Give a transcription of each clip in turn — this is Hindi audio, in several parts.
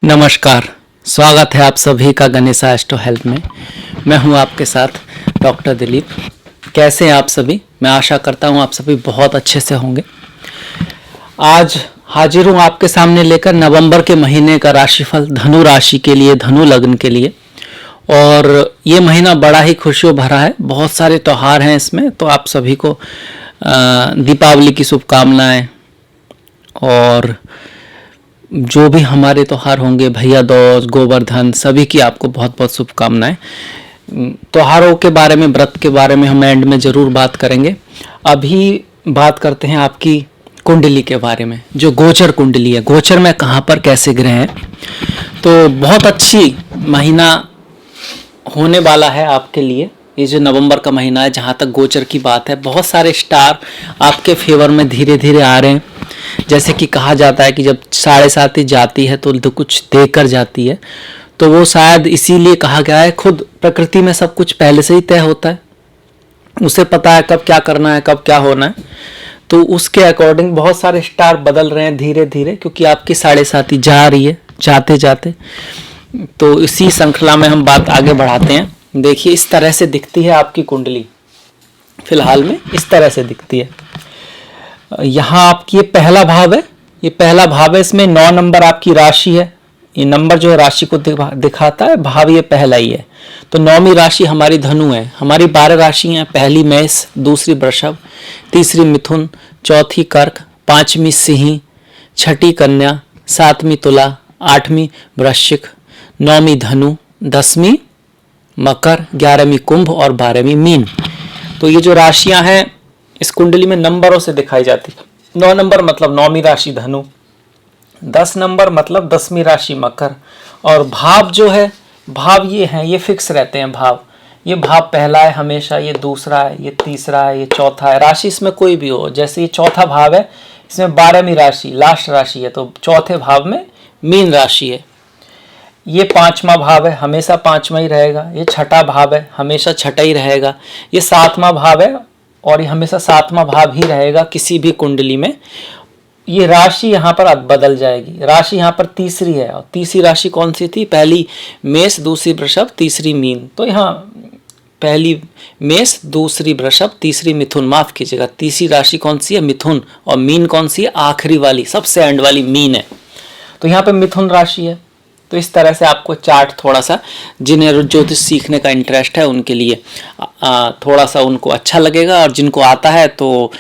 नमस्कार, स्वागत है आप सभी का गणेशा एस्ट्रो हेल्थ में। मैं हूं आपके साथ डॉक्टर दिलीप। कैसे हैं आप सभी? मैं आशा करता हूं आप सभी बहुत अच्छे से होंगे। आज हाजिर हूं आपके सामने लेकर नवंबर के महीने का राशिफल धनु राशि के लिए, धनु लग्न के लिए। और ये महीना बड़ा ही खुशियों भरा है, बहुत सारे त्यौहार हैं इसमें। तो आप सभी को दीपावली की शुभकामनाएं, और जो भी हमारे त्यौहार होंगे, भैया दूज, गोवर्धन, सभी की आपको बहुत बहुत शुभकामनाएं। त्योहारों के बारे में, व्रत के बारे में हम एंड में ज़रूर बात करेंगे। अभी बात करते हैं आपकी कुंडली के बारे में, जो गोचर कुंडली है। गोचर में कहाँ पर कैसे ग्रह हैं, तो बहुत अच्छी महीना होने वाला है आपके लिए। ये जो नवंबर का महीना है, जहाँ तक गोचर की बात है, बहुत सारे स्टार आपके फेवर में धीरे धीरे आ रहे हैं। जैसे कि कहा जाता है कि जब 7.5 जाती है तो कुछ देकर जाती है, तो वो शायद इसीलिए कहा गया है। खुद प्रकृति में सब कुछ पहले से ही तय होता है, उसे पता है कब क्या करना है, कब क्या होना है। तो उसके अकॉर्डिंग बहुत सारे स्टार बदल रहे हैं धीरे धीरे, क्योंकि आपकी 7.5 जा रही है जाते जाते। तो इसी श्रृंखला में हम बात आगे बढ़ाते हैं। देखिए, इस तरह से दिखती है आपकी कुंडली। फिलहाल में इस तरह से दिखती है। यहाँ आपकी ये पहला भाव है, ये पहला भाव है। इसमें 9 नंबर आपकी राशि है। ये नंबर जो है राशि को दिखाता है, भाव ये पहला ही है। तो 9वीं राशि हमारी धनु है। हमारी 12 राशि हैं। पहली मेष, दूसरी वृषभ, तीसरी मिथुन, चौथी कर्क, 5वीं सिंह, 6ठी कन्या, 7वीं तुला, 8वीं वृश्चिक, 9वीं धनु, 10वीं मकर, 11वीं कुंभ और 12वीं मीन। तो ये जो राशियां हैं इस कुंडली में नंबरों से दिखाई जाती है। 9 नंबर मतलब 9वीं राशि धनु, 10 नंबर मतलब 10वीं राशि मकर। और भाव जो है, भाव ये हैं, ये फिक्स रहते हैं भाव। ये भाव पहला है हमेशा, ये दूसरा है, ये तीसरा है, ये चौथा है। राशि इसमें कोई भी हो, जैसे ये चौथा भाव है, इसमें 12वीं राशि लास्ट राशि है, तो चौथे भाव में मीन राशि है। ये 5वां भाव है, हमेशा 5वां ही रहेगा। ये 6ठा भाव है, हमेशा 6ठा ही रहेगा। ये 7वां भाव है, और ये हमेशा 7वां भाव ही रहेगा किसी भी कुंडली में। ये राशि यहाँ पर बदल जाएगी। राशि यहाँ पर तीसरी है, और तीसरी राशि कौन सी थी? पहली मेष, दूसरी वृषभ, तीसरी मीन। तो यहाँ पहली मेष, दूसरी वृषभ, तीसरी मिथुन। माफ कीजिएगा, तीसरी राशि कौन सी है? मिथुन। और मीन कौन सी है? आखिरी वाली, सबसे एंड वाली मीन है। तो यहाँ पे मिथुन राशि है। तो इस तरह से आपको चार्ट थोड़ा सा, जिन्हें ज्योतिष सीखने का इंटरेस्ट है उनके लिए थोड़ा सा उनको अच्छा लगेगा, और जिनको आता है तो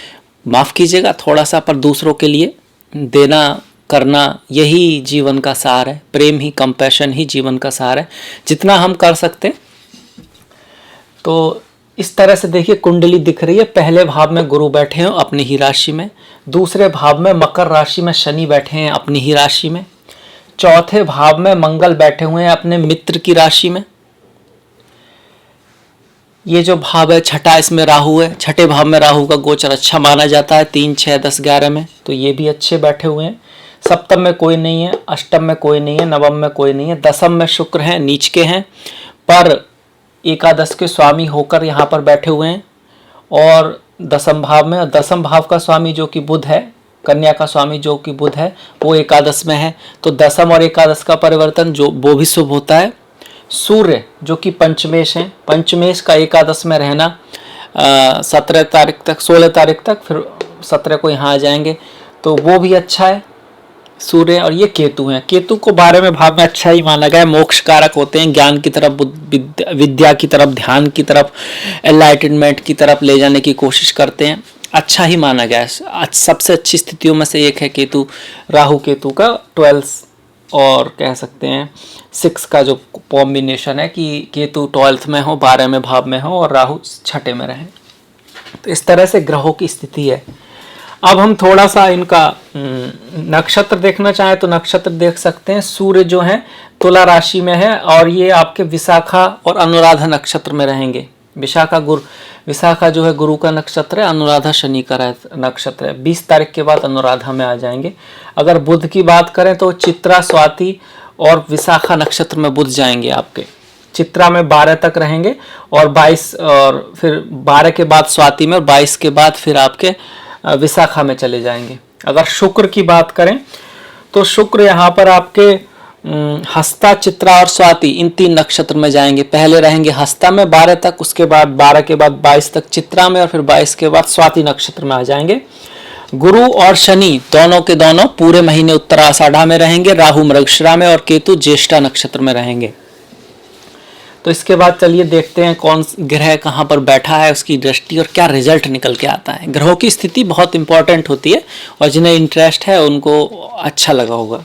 माफ़ कीजिएगा थोड़ा सा, पर दूसरों के लिए देना करना यही जीवन का सार है। प्रेम ही, कंपैशन ही जीवन का सार है, जितना हम कर सकते। तो इस तरह से देखिए कुंडली दिख रही है। पहले भाव में गुरु बैठे हैं अपनी ही राशि में, दूसरे भाव में मकर राशि में शनि बैठे हैं अपनी ही राशि में, चौथे भाव में मंगल बैठे हुए हैं अपने मित्र की राशि में। ये जो भाव है छठा, इसमें राहु है। छठे भाव में राहु का गोचर अच्छा माना जाता है, 3, 6, 10, 11 में। तो ये भी अच्छे बैठे हुए हैं। सप्तम में कोई नहीं है, अष्टम में कोई नहीं है, नवम में कोई नहीं है, दसम में शुक्र हैं, नीच के हैं, पर एकादश के स्वामी होकर यहाँ पर बैठे हुए हैं। और दसम भाव में, दसम भाव का स्वामी जो कि बुध है, कन्या का स्वामी जो कि बुध है, वो एकादश में है। तो दसम और एकादश का परिवर्तन जो वो भी शुभ होता है। सूर्य जो कि पंचमेश है, पंचमेश का एकादश में रहना 17 तारीख तक, 16 तारीख तक, फिर 17 को यहाँ आ जाएंगे, तो वो भी अच्छा है सूर्य। और ये केतु हैं। केतु को 12वें भाव में अच्छा ही माना गया है। मोक्ष कारक होते हैं, ज्ञान की तरफ, विद्या की तरफ, ध्यान की तरफ, एनलाइटनमेंट की तरफ ले जाने की कोशिश करते हैं। अच्छा ही माना गया है। सबसे अच्छी स्थितियों में से एक है केतु, राहु केतु का 12 और कह सकते हैं 6 का जो कॉम्बिनेशन है, कि केतु 12th में हो, 12वें भाव में हो, और राहु 6ठे में रहे। तो इस तरह से ग्रहों की स्थिति है। अब हम थोड़ा सा इनका नक्षत्र देखना चाहें तो नक्षत्र देख सकते हैं। सूर्य जो है तुला राशि में है, और ये आपके विशाखा और अनुराधा नक्षत्र में रहेंगे। विशाखा जो है गुरु का नक्षत्र है, अनुराधा शनि का नक्षत्र है। 20 तारीख के बाद अनुराधा में आ जाएंगे। अगर बुध की बात करें तो चित्रा, स्वाति और विशाखा नक्षत्र में बुध जाएंगे आपके। चित्रा में 12 तक रहेंगे, और 22, और फिर 12 के बाद स्वाति में, और 22 के बाद फिर आपके विशाखा में चले जाएंगे। अगर शुक्र की बात करें तो शुक्र यहाँ पर आपके हस्ता, चित्रा और स्वाति, इन 3 नक्षत्र में जाएंगे। पहले रहेंगे हस्ता में 12 तक, उसके बाद 12 के बाद 22 तक चित्रा में, और फिर 22 के बाद स्वाति नक्षत्र में आ जाएंगे। गुरु और शनि दोनों के दोनों पूरे महीने उत्तराषाढ़ा में रहेंगे, राहु मृगशिरा में और केतु ज्येष्ठा नक्षत्र में रहेंगे। तो इसके बाद चलिए देखते हैं कौन ग्रह कहाँ पर बैठा है, उसकी दृष्टि और क्या रिजल्ट निकल के आता है। ग्रहों की स्थिति बहुत इंपॉर्टेंट होती है और जिन्हें इंटरेस्ट है उनको अच्छा लगा होगा।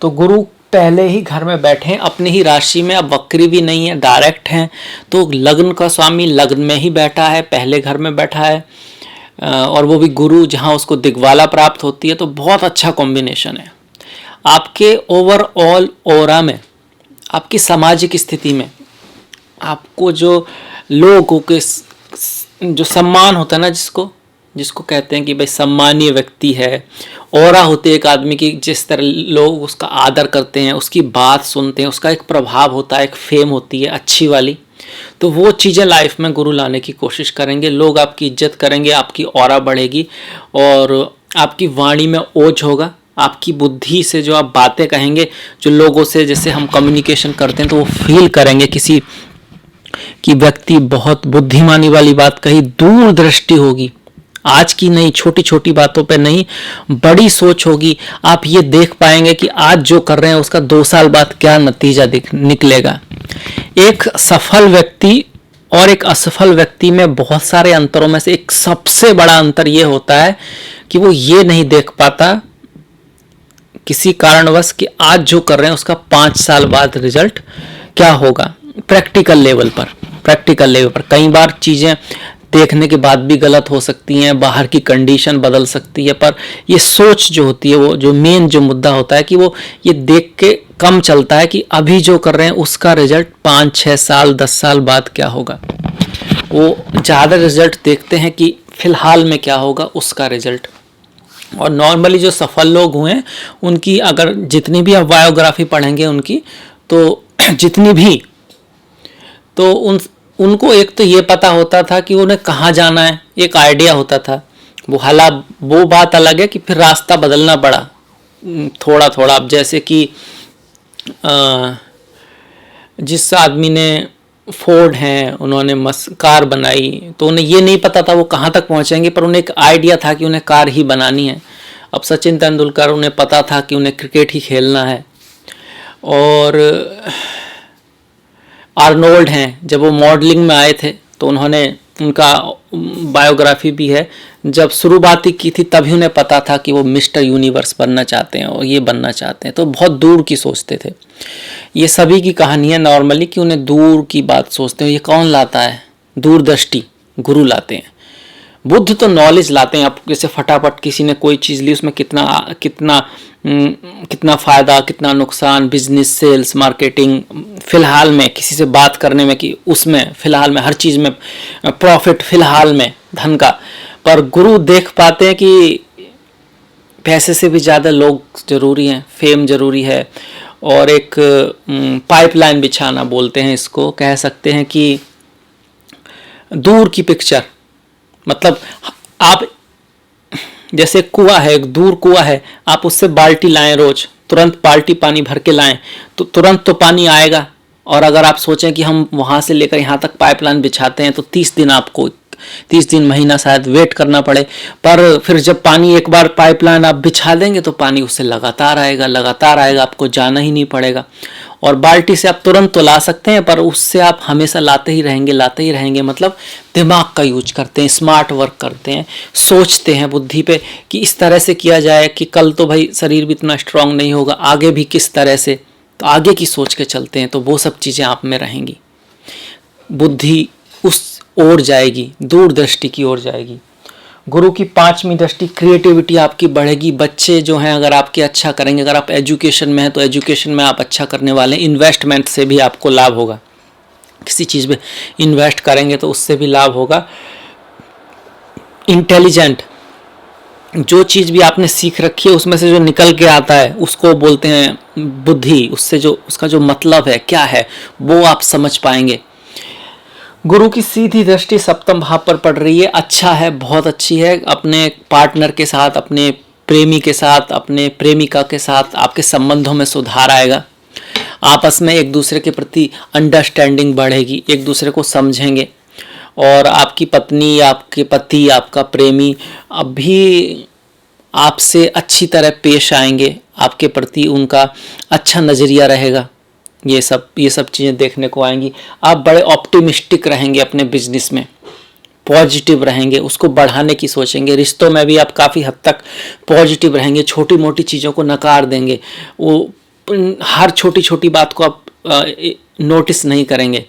तो गुरु पहले ही घर में बैठे हैं अपनी ही राशि में, अब वक्री भी नहीं है, डायरेक्ट हैं। तो लग्न का स्वामी लग्न में ही बैठा है, पहले घर में बैठा है, और वो भी गुरु जहाँ उसको दिग्वाला प्राप्त होती है। तो बहुत अच्छा कॉम्बिनेशन है। आपके ओवरऑल ऑरा में, आपकी सामाजिक स्थिति में, आपको जो लोगों के जो सम्मान होता है ना, जिसको कहते हैं कि भाई सम्मानीय व्यक्ति है, ऑरा होती है एक आदमी की, जिस तरह लोग उसका आदर करते हैं, उसकी बात सुनते हैं, उसका एक प्रभाव होता है, एक फेम होती है अच्छी वाली। तो वो चीज़ें लाइफ में गुरु लाने की कोशिश करेंगे। लोग आपकी इज्जत करेंगे, आपकी ऑरा बढ़ेगी और आपकी वाणी में ओज होगा। आपकी बुद्धि से जो आप बातें कहेंगे, जो लोगों से जैसे हम कम्युनिकेशन करते हैं, तो वो फील करेंगे किसी की व्यक्ति बहुत बुद्धिमानी वाली बात कही, दूरदृष्टि होगी, आज की नहीं, छोटी छोटी बातों पे नहीं, बड़ी सोच होगी। आप ये देख पाएंगे कि आज जो कर रहे हैं उसका 2 साल बाद क्या नतीजा निकलेगा। एक सफल व्यक्ति और एक असफल व्यक्ति में बहुत सारे अंतरों में से एक सबसे बड़ा अंतर ये होता है कि वो ये नहीं देख पाता किसी कारणवश कि आज जो कर रहे हैं उसका 5 साल बाद रिजल्ट क्या होगा। प्रैक्टिकल लेवल पर कई बार चीज़ें देखने के बाद भी गलत हो सकती हैं, बाहर की कंडीशन बदल सकती है, पर ये सोच जो होती है, वो जो मेन जो मुद्दा होता है कि वो ये देख के कम चलता है कि अभी जो कर रहे हैं उसका रिजल्ट 5-6 साल 10 साल बाद क्या होगा। वो ज़्यादा रिजल्ट देखते हैं कि फिलहाल में क्या होगा उसका रिजल्ट। और नॉर्मली जो सफल लोग हुए हैं उनकी अगर जितनी भी आप बायोग्राफी पढ़ेंगे उनकी, तो जितनी भी, तो उनको एक तो ये पता होता था कि उन्हें कहाँ जाना है, एक आइडिया होता था। वो बात अलग है कि फिर रास्ता बदलना पड़ा थोड़ा थोड़ा। अब जैसे कि जिस आदमी ने फोर्ड हैं, उन्होंने कार बनाई, तो उन्हें ये नहीं पता था वो कहाँ तक पहुँचेंगे, पर उन्हें एक आइडिया था कि उन्हें कार ही बनानी है। अब सचिन तेंदुलकर, उन्हें पता था कि उन्हें क्रिकेट ही खेलना है। और आर्नोल्ड हैं, जब वो मॉडलिंग में आए थे तो उनका बायोग्राफी भी है, जब शुरुआती की थी तभी उन्हें पता था कि वो मिस्टर यूनिवर्स बनना चाहते हैं और ये बनना चाहते हैं। तो बहुत दूर की सोचते थे। ये सभी की कहानी है नॉर्मली कि उन्हें दूर की बात सोचते हैं। ये कौन लाता है? दूरदृष्टि गुरु लाते हैं। बुद्ध तो नॉलेज लाते हैं। आप जैसे फटाफट किसी ने कोई चीज़ ली, उसमें कितना फ़ायदा, कितना नुकसान, बिजनेस, सेल्स, मार्केटिंग, फ़िलहाल में किसी से बात करने में, कि उसमें फ़िलहाल में हर चीज़ में प्रॉफिट, फ़िलहाल में धन का। पर गुरु देख पाते हैं कि पैसे से भी ज़्यादा लोग ज़रूरी हैं, फेम ज़रूरी है, और एक पाइपलाइन बिछाना बोलते हैं इसको, कह सकते हैं कि दूर की पिक्चर। मतलब आप जैसे कुआं है, एक दूर कुआं है, आप उससे बाल्टी लाएं रोज, तुरंत बाल्टी पानी भर के लाएं तो तुरंत तो पानी आएगा। और अगर आप सोचें कि हम वहाँ से लेकर यहाँ तक पाइपलाइन बिछाते हैं तो 30 दिन आपको 30 दिन महीना शायद वेट करना पड़े। पर फिर जब पानी एक बार पाइपलाइन आप बिछा देंगे तो पानी उससे लगातार आएगा, आपको जाना ही नहीं पड़ेगा। और बाल्टी से आप तुरंत तो ला सकते हैं, पर उससे आप हमेशा लाते ही रहेंगे। मतलब दिमाग का यूज करते हैं, स्मार्ट वर्क करते हैं, सोचते हैं बुद्धि पे कि इस तरह से किया जाए कि कल तो भाई शरीर भी इतना स्ट्रांग नहीं होगा, आगे भी किस तरह से, तो आगे की सोच के चलते हैं। तो वो सब चीज़ें आप में रहेंगी, बुद्धि उस ओर जाएगी, दूरदृष्टि की ओर जाएगी। गुरु की 5वीं दृष्टि, क्रिएटिविटी आपकी बढ़ेगी। बच्चे जो हैं अगर आपके अच्छा करेंगे, अगर आप एजुकेशन में हैं तो एजुकेशन में आप अच्छा करने वाले हैं। इन्वेस्टमेंट से भी आपको लाभ होगा, किसी चीज़ में इन्वेस्ट करेंगे तो उससे भी लाभ होगा। इंटेलिजेंट, जो चीज़ भी आपने सीख रखी है उसमें से जो निकल के आता है उसको बोलते हैं बुद्धि। उससे जो उसका जो मतलब है क्या है वो आप समझ पाएंगे। गुरु की सीधी दृष्टि 7वें भाव पर पड़ रही है, अच्छा है, बहुत अच्छी है। अपने पार्टनर के साथ, अपने प्रेमी के साथ, अपने प्रेमिका के साथ आपके संबंधों में सुधार आएगा। आपस में एक दूसरे के प्रति अंडरस्टैंडिंग बढ़ेगी, एक दूसरे को समझेंगे, और आपकी पत्नी, आपके पति, आपका प्रेमी अब भी आपसे अच्छी तरह पेश आएंगे, आपके प्रति उनका अच्छा नज़रिया रहेगा। ये सब चीज़ें देखने को आएंगी। आप बड़े ऑप्टिमिस्टिक रहेंगे, अपने बिजनेस में पॉजिटिव रहेंगे, उसको बढ़ाने की सोचेंगे। रिश्तों में भी आप काफ़ी हद तक पॉजिटिव रहेंगे, छोटी मोटी चीज़ों को नकार देंगे। वो हर छोटी छोटी बात को आप नोटिस नहीं करेंगे,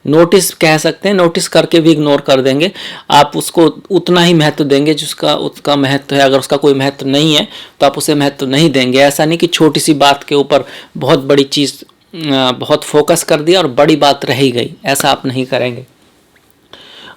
नोटिस कह सकते हैं, नोटिस करके भी इग्नोर कर देंगे। आप उसको उतना ही महत्व देंगे जिसका उसका महत्व है। अगर उसका कोई महत्व नहीं है तो आप उसे महत्व नहीं देंगे। ऐसा नहीं कि छोटी सी बात के ऊपर बहुत बड़ी चीज़ बहुत फोकस कर दिया और बड़ी बात रह ही गई, ऐसा आप नहीं करेंगे।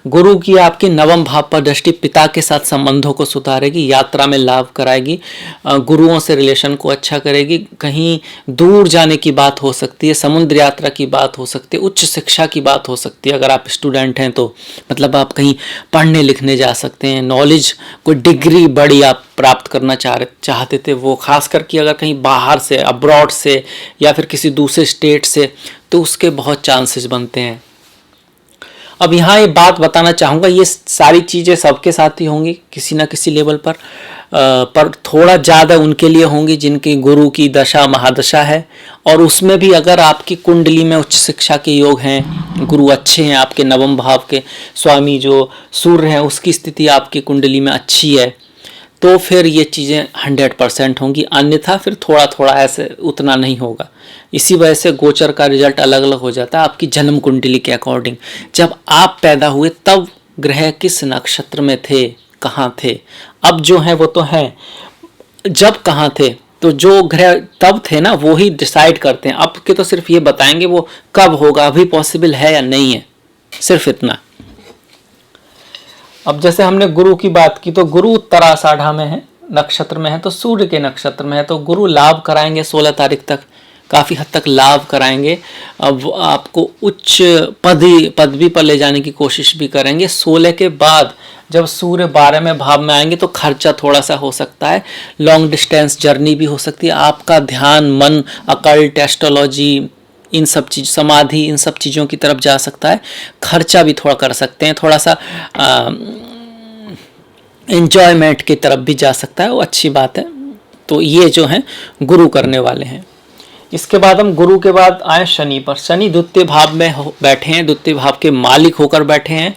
गुरु की आपकी नवम भाव पर दृष्टि पिता के साथ संबंधों को सुधारेगी, यात्रा में लाभ कराएगी, गुरुओं से रिलेशन को अच्छा करेगी। कहीं दूर जाने की बात हो सकती है, समुद्र यात्रा की बात हो सकती है, उच्च शिक्षा की बात हो सकती है। अगर आप स्टूडेंट हैं तो मतलब आप कहीं पढ़ने लिखने जा सकते हैं, नॉलेज कोई डिग्री बड़ी आप प्राप्त करना चाहते थे, वो खास करके अगर कहीं बाहर से, अब्रॉड से या फिर किसी दूसरे स्टेट से, तो उसके बहुत चांसेस बनते हैं। अब यहाँ ये बात बताना चाहूँगा, ये सारी चीज़ें सबके साथ ही होंगी किसी ना किसी लेवल पर थोड़ा ज़्यादा उनके लिए होंगी जिनकी गुरु की दशा महादशा है, और उसमें भी अगर आपकी कुंडली में उच्च शिक्षा के योग हैं, गुरु अच्छे हैं, आपके नवम भाव के स्वामी जो सूर्य हैं उसकी स्थिति आपकी कुंडली में अच्छी है, तो फिर ये चीज़ें 100% होंगी। अन्यथा फिर थोड़ा थोड़ा ऐसे उतना नहीं होगा। इसी वजह से गोचर का रिजल्ट अलग अलग हो जाता है आपकी जन्म कुंडली के अकॉर्डिंग। जब आप पैदा हुए तब ग्रह किस नक्षत्र में थे, कहाँ थे, अब जो है वो तो हैं, जब कहाँ थे तो जो ग्रह तब थे ना वो ही डिसाइड करते हैं। अब के तो सिर्फ ये बताएंगे वो कब होगा, अभी पॉसिबल है या नहीं है, सिर्फ इतना। अब जैसे हमने गुरु की बात की, तो गुरु उत्तराषाढ़ा में है, नक्षत्र में है, तो सूर्य के नक्षत्र में है, तो गुरु लाभ कराएंगे 16 तारीख तक, काफ़ी हद तक लाभ कराएंगे। अब आपको उच्च पदवी पर ले जाने की कोशिश भी करेंगे। 16 के बाद जब सूर्य 12वें भाव में आएंगे तो खर्चा थोड़ा सा हो सकता है, लॉन्ग डिस्टेंस जर्नी भी हो सकती है। आपका ध्यान, मन, अकल्ट, एस्ट्रोलॉजी, इन सब चीज, समाधि, इन सब चीज़ों की तरफ जा सकता है। खर्चा भी थोड़ा कर सकते हैं, थोड़ा सा एंजॉयमेंट की तरफ भी जा सकता है, वो अच्छी बात है। तो ये जो हैं गुरु करने वाले हैं। इसके बाद हम गुरु के बाद आए शनि पर। शनि द्वितीय भाव में बैठे हैं, द्वितीय भाव के मालिक होकर बैठे हैं,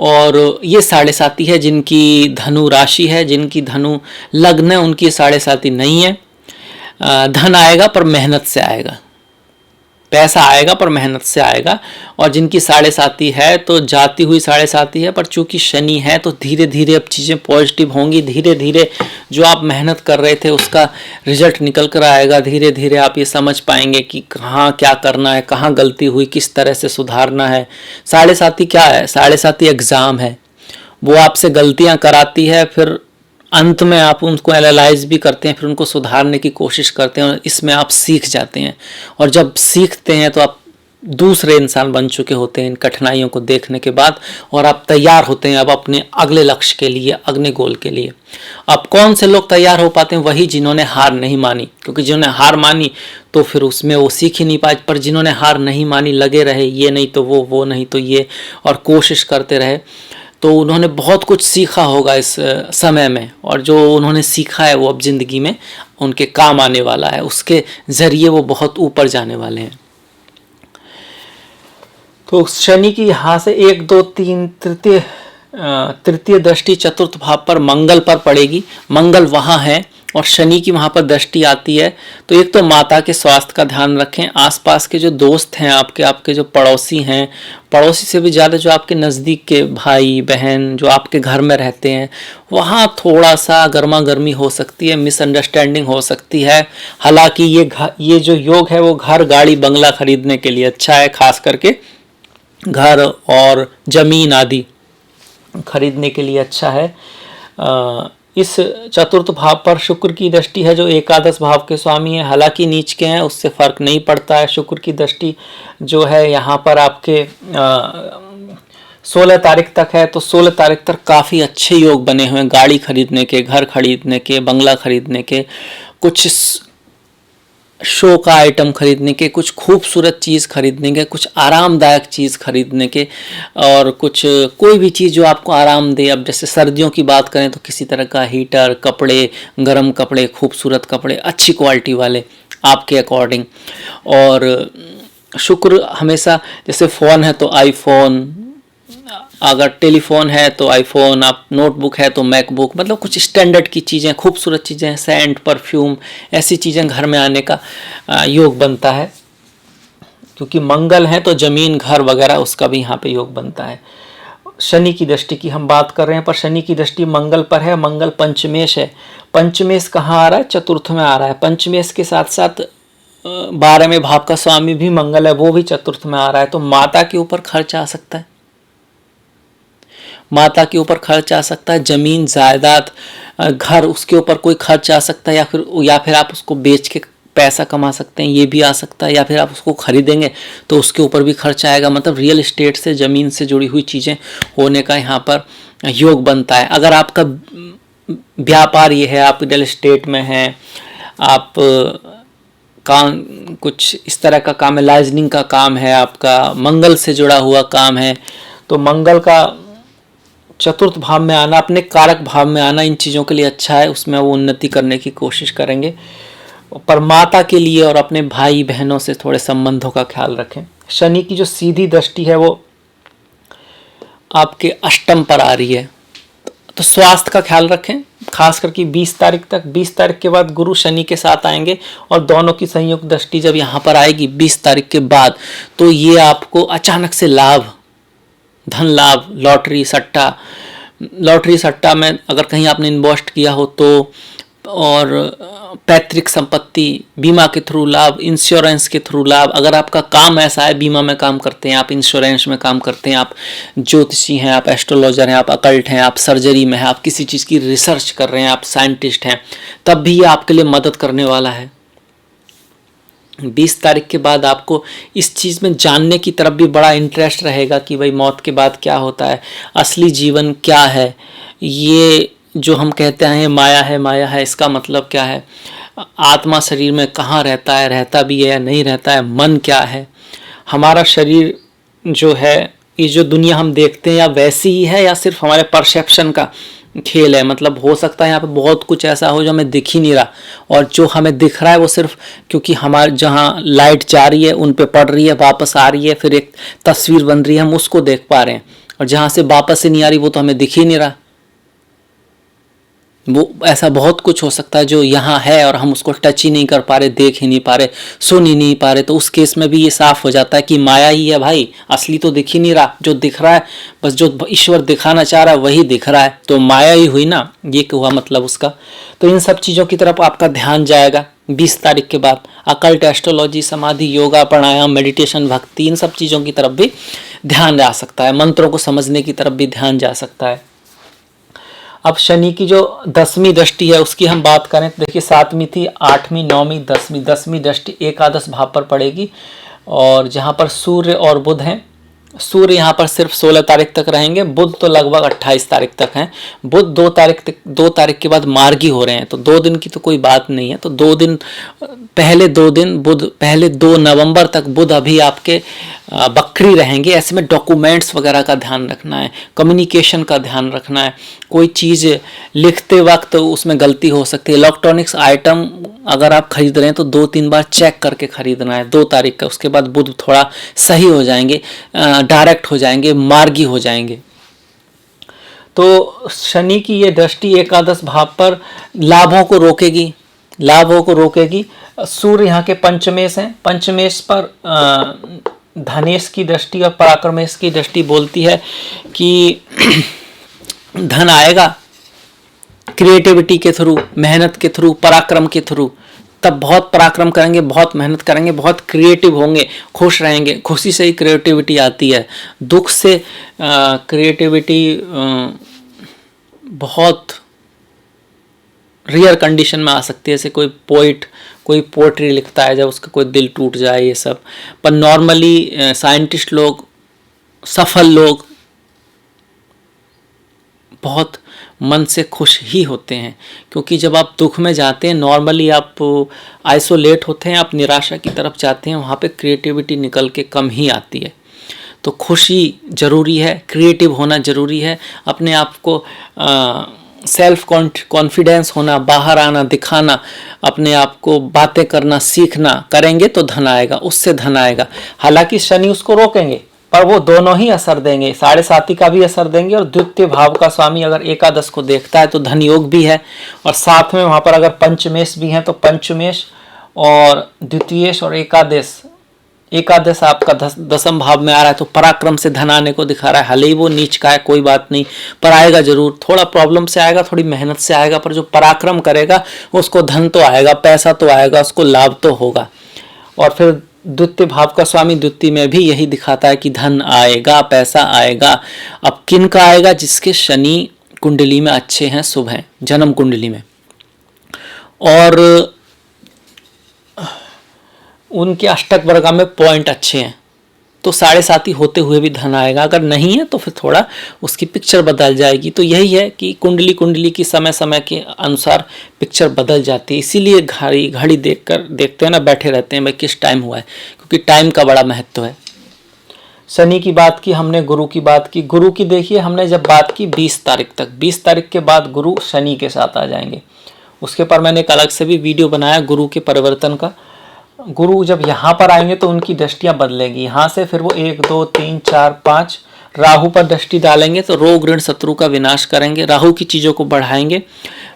और ये 7.5 है जिनकी धनु राशि है, जिनकी धनु लग्न है, उनकी 7.5 नहीं है। धन आएगा पर मेहनत से आएगा, पैसा आएगा पर मेहनत से आएगा। और जिनकी 7.5 है तो जाती हुई 7.5 है, पर चूंकि शनि है तो धीरे धीरे अब चीज़ें पॉजिटिव होंगी। धीरे धीरे जो आप मेहनत कर रहे थे उसका रिजल्ट निकल कर आएगा। धीरे धीरे आप ये समझ पाएंगे कि कहाँ क्या करना है, कहाँ गलती हुई, किस तरह से सुधारना है। 7.5 क्या है? 7.5 एग्ज़ाम है, वो आपसे गलतियाँ कराती है, फिर अंत में आप उनको एनालाइज भी करते हैं, फिर उनको सुधारने की कोशिश करते हैं, और इसमें आप सीख जाते हैं। और जब सीखते हैं तो आप दूसरे इंसान बन चुके होते हैं इन कठिनाइयों को देखने के बाद, और आप तैयार होते हैं अब अपने अगले लक्ष्य के लिए, अगले गोल के लिए। अब कौन से लोग तैयार हो पाते हैं? वही जिन्होंने हार नहीं मानी, क्योंकि जिन्होंने हार मानी तो फिर उसमें वो सीख ही नहीं पाए। पर जिन्होंने हार नहीं मानी, लगे रहे, ये नहीं तो वो नहीं तो ये, और कोशिश करते रहे, तो उन्होंने बहुत कुछ सीखा होगा इस समय में, और जो उन्होंने सीखा है वो अब ज़िंदगी में उनके काम आने वाला है, उसके ज़रिए वो बहुत ऊपर जाने वाले हैं। तो शनि की यहाँ से 1, 2, 3 तृतीय दृष्टि चतुर्थ भाव पर मंगल पर पड़ेगी। मंगल वहाँ है और शनि की वहाँ पर दृष्टि आती है। तो एक तो माता के स्वास्थ्य का ध्यान रखें। आसपास के जो दोस्त हैं आपके जो पड़ोसी हैं, पड़ोसी से भी ज़्यादा जो आपके नज़दीक के भाई बहन जो आपके घर में रहते हैं, वहाँ थोड़ा सा गर्मा गर्मी हो सकती है, मिसअंडरस्टैंडिंग हो सकती है। हालांकि ये जो योग है वो घर, गाड़ी, बंगला खरीदने के लिए अच्छा है, खास करके घर और ज़मीन आदि खरीदने के लिए अच्छा है। इस चतुर्थ भाव पर शुक्र की दृष्टि है जो एकादश भाव के स्वामी है। हालांकि नीच के हैं, उससे फर्क नहीं पड़ता है। शुक्र की दृष्टि जो है यहाँ पर आपके 16 तारीख तक है, तो 16 तारीख तक काफ़ी अच्छे योग बने हुए हैं, गाड़ी खरीदने के, घर खरीदने के, बंगला खरीदने के। कुछ शो का आइटम खरीदने के, कुछ खूबसूरत चीज़ खरीदने के, कुछ आरामदायक चीज़ खरीदने के, और कुछ कोई भी चीज़ जो आपको आराम दे। अब जैसे सर्दियों की बात करें तो किसी तरह का हीटर, कपड़े, गर्म कपड़े, खूबसूरत कपड़े, अच्छी क्वालिटी वाले आपके अकॉर्डिंग। और शुक्र हमेशा, जैसे फ़ोन है तो आईफोन, अगर टेलीफोन है तो आईफोन, आप नोटबुक है तो मैकबुक, मतलब कुछ स्टैंडर्ड की चीज़ें, खूबसूरत चीज़ें, सेंट, परफ्यूम, ऐसी चीज़ें घर में आने का योग बनता है। क्योंकि मंगल है तो ज़मीन, घर वगैरह, उसका भी यहाँ पे योग बनता है। शनि की दृष्टि की हम बात कर रहे हैं, पर शनि की दृष्टि मंगल पर है। मंगल पंचमेश है। पंचमेश कहाँ आ रहा है? चतुर्थ में आ रहा है। पंचमेश के साथ साथ 12वें भाव का स्वामी भी मंगल है, वो भी चतुर्थ में आ रहा है। तो माता के ऊपर खर्च आ सकता है, माता के ऊपर खर्च आ सकता है। जमीन, जायदाद, घर, उसके ऊपर कोई खर्च आ सकता है, या फिर आप उसको बेच के पैसा कमा सकते हैं, ये भी आ सकता है। या फिर आप उसको खरीदेंगे तो उसके ऊपर भी खर्च आएगा। मतलब रियल एस्टेट से, ज़मीन से जुड़ी हुई चीज़ें होने का यहाँ पर योग बनता है। अगर आपका व्यापार ये है, आप रियल एस्टेट में हैं, आप काम, कुछ इस तरह का काम है, लाइजनिंग का काम है आपका, मंगल से जुड़ा हुआ काम है, तो मंगल का चतुर्थ भाव में आना, अपने कारक भाव में आना, इन चीज़ों के लिए अच्छा है। उसमें वो उन्नति करने की कोशिश करेंगे। पर माता के लिए और अपने भाई बहनों से थोड़े संबंधों का ख्याल रखें। शनि की जो सीधी दृष्टि है वो आपके अष्टम पर आ रही है, तो स्वास्थ्य का ख्याल रखें, खास करके 20 तारीख तक। 20 तारीख के बाद गुरु शनि के साथ आएंगे, और दोनों की संयुक्त दृष्टि जब यहाँ पर आएगी 20 तारीख के बाद, तो ये आपको अचानक से लाभ, धन लाभ, लॉटरी सट्टा में अगर कहीं आपने इन्वेस्ट किया हो तो, और पैतृक संपत्ति, बीमा के थ्रू लाभ, इंश्योरेंस के थ्रू लाभ। अगर आपका काम ऐसा है, बीमा में काम करते हैं आप, इंश्योरेंस में काम करते हैं आप, ज्योतिषी हैं आप, एस्ट्रोलॉजर हैं आप, अकल्ट हैं आप, सर्जरी में हैं आप, किसी चीज़ की रिसर्च कर रहे हैं आप, साइंटिस्ट हैं, तब भी ये आपके लिए मदद करने वाला है। 20 तारीख के बाद आपको इस चीज़ में जानने की तरफ भी बड़ा इंटरेस्ट रहेगा कि भाई मौत के बाद क्या होता है, असली जीवन क्या है, ये जो हम कहते हैं माया है, इसका मतलब क्या है, आत्मा शरीर में कहाँ रहता है, रहता भी है या नहीं रहता है, मन क्या है, हमारा शरीर जो है, ये जो दुनिया हम देखते हैं या वैसी ही है या सिर्फ हमारे परसेप्शन का खेल है। मतलब हो सकता है यहाँ पे बहुत कुछ ऐसा हो जो हमें दिख ही नहीं रहा, और जो हमें दिख रहा है वो सिर्फ क्योंकि हमारे जहाँ लाइट जा रही है उन पे पड़ रही है, वापस आ रही है, फिर एक तस्वीर बन रही है, हम उसको देख पा रहे हैं, और जहाँ से वापस से नहीं आ रही वो तो हमें दिख ही नहीं रहा। वो ऐसा बहुत कुछ हो सकता है जो यहाँ है और हम उसको टच ही नहीं कर पा रहे, देख ही नहीं पा रहे, सुन ही नहीं पा रहे। तो उस केस में भी ये साफ हो जाता है कि माया ही है भाई, असली तो दिख ही नहीं रहा, जो दिख रहा है बस जो ईश्वर दिखाना चाह रहा है वही दिख रहा है, तो माया ही हुई ना, ये हुआ मतलब उसका। तो इन सब चीज़ों की तरफ आपका ध्यान जाएगा 20 तारीख के बाद। अकल्ट, एस्ट्रोलॉजी, समाधि, योगा, प्राणायाम, मेडिटेशन, भक्ति, इन सब चीज़ों की तरफ भी ध्यान जा सकता है, मंत्रों को समझने की तरफ भी ध्यान जा सकता है। अब शनि की जो 10वीं दृष्टि है उसकी हम बात करें तो देखिए 7वीं थी, 8वीं, 9वीं, 10वीं दृष्टि एकादश भाव पर पड़ेगी, और जहाँ पर सूर्य और बुध हैं। सूर्य यहाँ पर सिर्फ 16 तारीख तक रहेंगे, बुध तो लगभग 28 तारीख तक हैं। बुध 2 तारीख के बाद मार्गी हो रहे हैं, तो 2 दिन की तो कोई बात नहीं है। तो 2 दिन पहले, 2 दिन बुध, पहले 2 नवंबर तक बुध अभी आपके बकरी रहेंगे। ऐसे में डॉक्यूमेंट्स वगैरह का ध्यान रखना है, कम्युनिकेशन का ध्यान रखना है, कोई चीज़ लिखते वक्त उसमें गलती हो सकती है। इलेक्ट्रॉनिक्स आइटम अगर आप खरीद रहे हैं तो 2-3 बार चेक करके खरीदना है 2 तारीख का। उसके बाद बुध थोड़ा सही हो जाएंगे, डायरेक्ट हो जाएंगे, मार्गी हो जाएंगे। तो शनि की ये दृष्टि एकादश भाव पर लाभों को रोकेगी, लाभों को रोकेगी। सूर्य यहाँ के पंचमेश हैं, पंचमेश पर धनेश की दृष्टि और पराक्रमेश की दृष्टि बोलती है कि धन आएगा क्रिएटिविटी के थ्रू, मेहनत के थ्रू, पराक्रम के थ्रू। तब बहुत पराक्रम करेंगे, बहुत मेहनत करेंगे, बहुत क्रिएटिव होंगे, खुश रहेंगे। खुशी से ही क्रिएटिविटी आती है, दुख से क्रिएटिविटी बहुत रेयर कंडीशन में आ सकती है। जैसे कोई पोइट कोई पोएट्री लिखता है जब उसका कोई दिल टूट जाए, ये सब। पर नॉर्मली साइंटिस्ट लोग, सफल लोग, बहुत मन से खुश ही होते हैं। क्योंकि जब आप दुख में जाते हैं, नॉर्मली आप आइसोलेट होते हैं, आप निराशा की तरफ जाते हैं, वहाँ पे क्रिएटिविटी निकल के कम ही आती है। तो खुशी ज़रूरी है, क्रिएटिव होना ज़रूरी है, अपने आप को सेल्फ कॉन्फिडेंस होना, बाहर आना, दिखाना, अपने आप को बातें करना सीखना, करेंगे तो धन आएगा, उससे धन आएगा। हालांकि शनि उसको रोकेंगे, पर वो दोनों ही असर देंगे, साढ़े साती का भी असर देंगे, और द्वितीय भाव का स्वामी अगर एकादश को देखता है तो धन योग भी है, और साथ में वहाँ पर अगर पंचमेश भी हैं तो पंचमेश और द्वितीयेश और एकादश आपका दसम भाव में आ रहा है, तो पराक्रम से धन आने को दिखा रहा है। भले ही वो नीच का है, कोई बात नहीं, पर आएगा जरूर, थोड़ा प्रॉब्लम से आएगा, थोड़ी मेहनत से आएगा, पर जो पराक्रम करेगा उसको धन तो आएगा, पैसा तो आएगा, उसको लाभ तो होगा। और फिर द्वितीय भाव का स्वामी द्वितीय में भी यही दिखाता है कि धन आएगा, पैसा आएगा। अब किन का आएगा? जिसके शनि कुंडली में अच्छे हैं, शुभ हैं, जन्म कुंडली में, और उनके अष्टक वर्गा में पॉइंट अच्छे हैं, तो साढ़े साती होते हुए भी धन आएगा। अगर नहीं है तो फिर थोड़ा उसकी पिक्चर बदल जाएगी। तो यही है कि कुंडली की समय समय के अनुसार पिक्चर बदल जाती है। इसीलिए घड़ी देखते हैं ना, बैठे रहते हैं भाई किस टाइम हुआ है, क्योंकि टाइम का बड़ा महत्व है। शनि की बात की हमने, गुरु की बात की। गुरु की देखिए, हमने जब बात की 20 तारीख तक, 20 तारीख के बाद गुरु शनि के साथ आ जाएंगे। उसके पर मैंने एक अलग से भी वीडियो बनाया गुरु के परिवर्तन का। गुरु जब यहाँ पर आएंगे तो उनकी दृष्टियाँ बदलेगी, यहाँ से फिर वो 1 2 3 4 5 राहु पर दृष्टि डालेंगे, तो रोग ऋण शत्रु का विनाश करेंगे। राहु की चीज़ों को बढ़ाएंगे,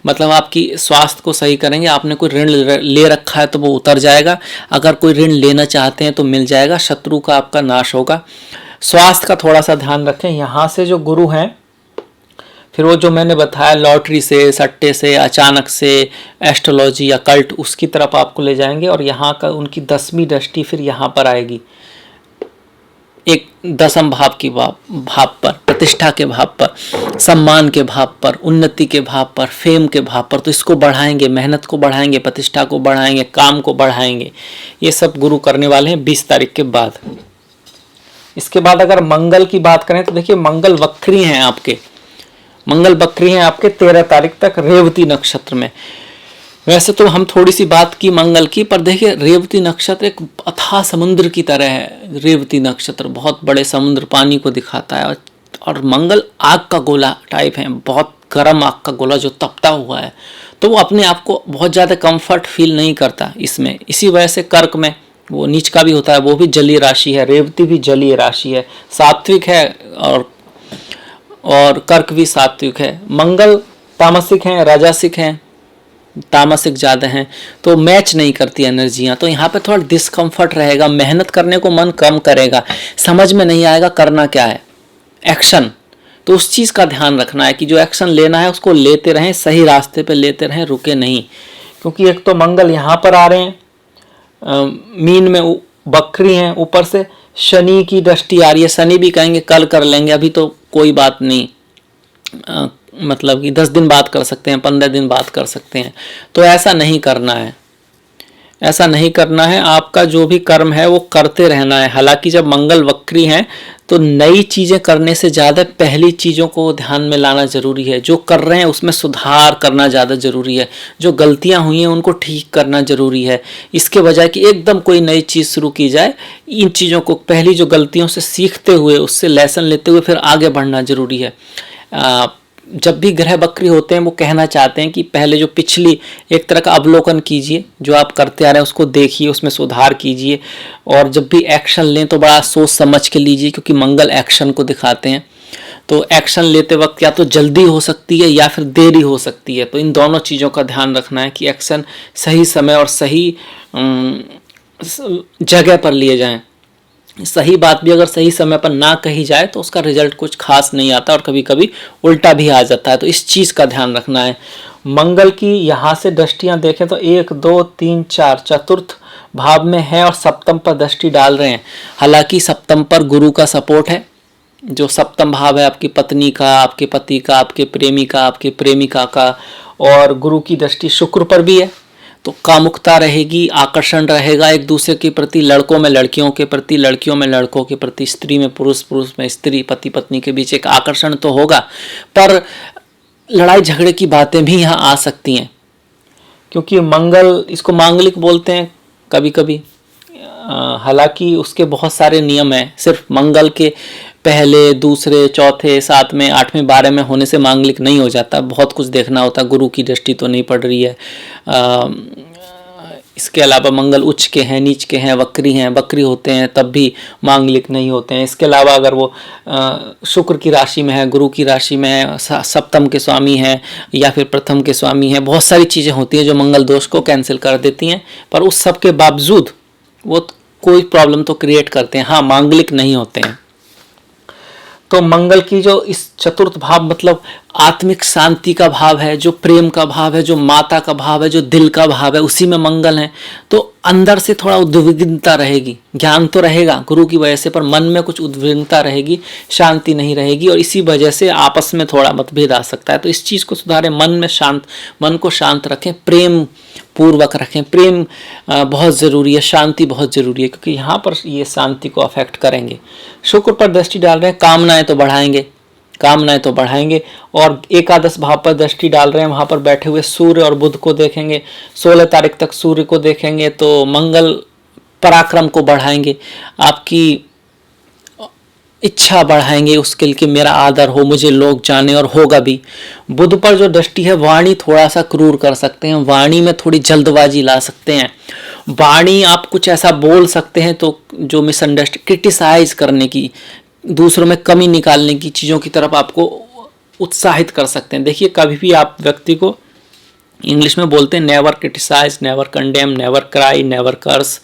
मतलब आपकी स्वास्थ्य को सही करेंगे। आपने कोई ऋण ले रखा है तो वो उतर जाएगा, अगर कोई ऋण लेना चाहते हैं तो मिल जाएगा। शत्रु का आपका नाश होगा। स्वास्थ्य का थोड़ा सा ध्यान रखें। यहाँ से जो गुरु हैं, फिर वो जो मैंने बताया लॉटरी से, सट्टे से, अचानक से, एस्ट्रोलॉजी या कल्ट, उसकी तरफ आपको ले जाएंगे। और यहाँ का उनकी 10वीं दृष्टि फिर यहाँ पर आएगी, एक दसम भाव की भाव पर, प्रतिष्ठा के भाव पर, सम्मान के भाव पर, उन्नति के भाव पर, फेम के भाव पर। तो इसको बढ़ाएंगे, मेहनत को बढ़ाएंगे, प्रतिष्ठा को बढ़ाएंगे, काम को बढ़ाएंगे। ये सब गुरु करने वाले हैं 20 तारीख के बाद। इसके बाद अगर मंगल की बात करें तो देखिए, मंगल वक्री हैं आपके, मंगल बकरी हैं आपके 13 तारीख तक रेवती नक्षत्र में। वैसे तो हम थोड़ी सी बात की मंगल की, पर देखिए रेवती नक्षत्र एक अथाह समुद्र की तरह है। रेवती नक्षत्र बहुत बड़े समुद्र, पानी को दिखाता है, और मंगल आग का गोला टाइप है, बहुत गर्म आग का गोला जो तपता हुआ है। तो वो अपने आप को बहुत ज़्यादा कंफर्ट फील नहीं करता इसमें। इसी वजह से कर्क में वो नीच का भी होता है, वो भी जलीय राशि है, रेवती भी जलीय राशि है, सात्विक है, और कर्क भी सात्विक है। मंगल तामसिक हैं, राजसिक हैं, तामसिक ज़्यादा हैं, तो मैच नहीं करती एनर्जियाँ। तो यहाँ पे थोड़ा डिस्कम्फर्ट रहेगा, मेहनत करने को मन कम करेगा, समझ में नहीं आएगा करना क्या है, एक्शन। तो उस चीज़ का ध्यान रखना है कि जो एक्शन लेना है उसको लेते रहें, सही रास्ते पे लेते रहें, रुके नहीं। क्योंकि एक तो मंगल यहाँ पर आ रहे हैं, मीन में बकरी हैं, ऊपर से शनि की दृष्टि आ रही है। शनि भी कहेंगे कल कर लेंगे, अभी तो कोई बात नहीं, मतलब कि 10 दिन बात कर सकते हैं, 15 दिन बात कर सकते हैं। तो ऐसा नहीं करना है, ऐसा नहीं करना है। आपका जो भी कर्म है वो करते रहना है। हालांकि जब मंगल वक्री हैं तो नई चीज़ें करने से ज़्यादा पहली चीज़ों को ध्यान में लाना ज़रूरी है। जो कर रहे हैं उसमें सुधार करना ज़्यादा ज़रूरी है, जो गलतियां हुई हैं उनको ठीक करना ज़रूरी है। इसके बजाय कि एकदम कोई नई चीज़ शुरू की जाए, इन चीज़ों को पहली जो गलतियों से सीखते हुए, उससे लेसन लेते हुए फिर आगे बढ़ना ज़रूरी है। जब भी ग्रह बकरी होते हैं वो कहना चाहते हैं कि पहले जो पिछली एक तरह का अवलोकन कीजिए, जो आप करते आ रहे हैं उसको देखिए, उसमें सुधार कीजिए, और जब भी एक्शन लें तो बड़ा सोच समझ के लीजिए, क्योंकि मंगल एक्शन को दिखाते हैं। तो एक्शन लेते वक्त या तो जल्दी हो सकती है या फिर देरी हो सकती है। तो इन दोनों चीज़ों का ध्यान रखना है कि एक्शन सही समय और सही जगह पर लिए जाएं। सही बात भी अगर सही समय पर ना कही जाए तो उसका रिजल्ट कुछ खास नहीं आता, और कभी कभी उल्टा भी आ जाता है। तो इस चीज़ का ध्यान रखना है। मंगल की यहाँ से दृष्टियाँ देखें तो 1 2 3 4 चतुर्थ भाव में है, और सप्तम पर दृष्टि डाल रहे हैं। हालांकि सप्तम पर गुरु का सपोर्ट है। जो सप्तम भाव है आपकी पत्नी का, आपके पति का, आपके प्रेमी का, आपके प्रेमिका का, और गुरु की दृष्टि शुक्र पर भी है। तो कामुकता रहेगी, आकर्षण रहेगा एक दूसरे के प्रति, लड़कों में लड़कियों के प्रति, लड़कियों में लड़कों के प्रति, स्त्री में पुरुष, पुरुष में स्त्री, पति पत्नी के बीच एक आकर्षण तो होगा। पर लड़ाई झगड़े की बातें भी यहाँ आ सकती हैं, क्योंकि मंगल, इसको मांगलिक बोलते हैं कभी कभी। हालांकि उसके बहुत सारे नियम हैं। सिर्फ मंगल के पहले, दूसरे, चौथे, सातवें, आठवें, 12वें होने से मांगलिक नहीं हो जाता। बहुत कुछ देखना होता। गुरु की दृष्टि तो नहीं पड़ रही है। इसके अलावा मंगल उच्च के हैं, नीच के हैं, वक्री हैं, वक्री होते हैं तब भी मांगलिक नहीं होते हैं। इसके अलावा अगर वो शुक्र की राशि में है, गुरु की राशि में है, सप्तम के स्वामी हैं या फिर प्रथम के स्वामी हैं, बहुत सारी चीज़ें होती हैं जो मंगल दोष को कैंसिल कर देती हैं। पर उस सब के बावजूद वो कोई प्रॉब्लम तो क्रिएट करते हैं, हाँ मांगलिक नहीं होते हैं। तो मंगल की जो इस चतुर्थ भाव मतलब आत्मिक शांति का भाव है, जो प्रेम का भाव है, जो माता का भाव है, जो दिल का भाव है, उसी में मंगल है। तो अंदर से थोड़ा उद्विग्नता रहेगी। ज्ञान तो रहेगा गुरु की वजह से, पर मन में कुछ उद्विग्नता रहेगी, शांति नहीं रहेगी, और इसी वजह से आपस में थोड़ा मतभेद आ सकता है। तो इस चीज़ को सुधारें, मन को शांत रखें, प्रेम पूर्वक रखें। प्रेम बहुत ज़रूरी है, शांति बहुत ज़रूरी है, क्योंकि यहाँ पर ये शांति को अफेक्ट करेंगे। शुक्र पर दृष्टि डाल रहे हैं, कामनाएं तो बढ़ाएंगे। और एकादश भाव पर दृष्टि डाल रहे हैं, वहाँ पर बैठे हुए सूर्य और बुध को देखेंगे। 16 तारीख तक सूर्य को देखेंगे तो मंगल पराक्रम को बढ़ाएंगे, आपकी इच्छा बढ़ाएंगे उसके लिए कि मेरा आदर हो, मुझे लोग जाने, और होगा भी। बुध पर जो दृष्टि है, वाणी थोड़ा सा क्रूर कर सकते हैं, वाणी में थोड़ी जल्दबाजी ला सकते हैं। वाणी आप कुछ ऐसा बोल सकते हैं तो जो मिसअंडरस्टैंड, क्रिटिसाइज करने की, दूसरों में कमी निकालने की चीज़ों की तरफ आपको उत्साहित कर सकते हैं। देखिए, कभी भी आप व्यक्ति को, इंग्लिश में बोलते हैं never criticise, never condemn, never cry, never curse,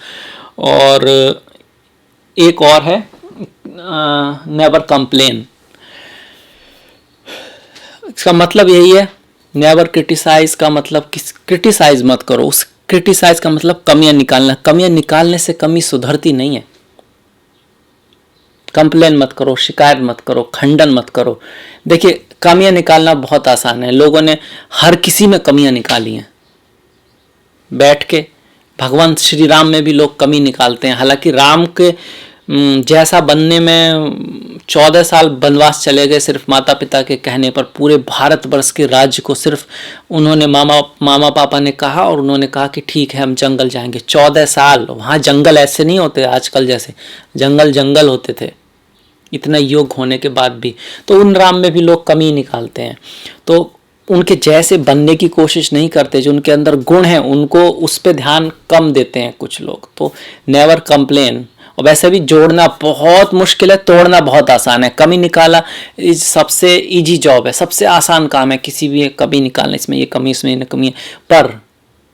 और एक और है नेवर कंप्लेन। इसका मतलब यही है, नेवर क्रिटिसाइज का मतलब क्रिटिसाइज मत करो। उस क्रिटिसाइज का मतलब कमियां निकालना। कमियां निकालने से कमी सुधरती नहीं है। कंप्लेन मत करो, शिकायत मत करो, खंडन मत करो। देखिए, कमियां निकालना बहुत आसान है। लोगों ने हर किसी में कमियां निकाली हैं बैठ के। भगवान श्री राम में भी लोग कमी निकालते हैं। हालांकि राम के जैसा बनने में 14 साल वनवास चले गए सिर्फ माता पिता के कहने पर। पूरे भारतवर्ष के राज्य को सिर्फ उन्होंने, मामा पापा ने कहा और उन्होंने कहा कि ठीक है हम जंगल जाएंगे। 14 साल। वहाँ जंगल ऐसे नहीं होते आजकल जैसे, जंगल होते थे इतना योग होने के बाद भी। तो उन राम में भी लोग कमी निकालते हैं। तो उनके जैसे बनने की कोशिश नहीं करते। जो उनके अंदर गुण हैं उनको, उस पर ध्यान कम देते हैं कुछ लोग। तो नेवर कंप्लेन। और वैसे भी जोड़ना बहुत मुश्किल है, तोड़ना बहुत आसान है। कमी निकाला सबसे इजी जॉब है, सबसे आसान काम है किसी भी कमी निकालना। इसमें ये कमी, इसमें ये कमी है। पर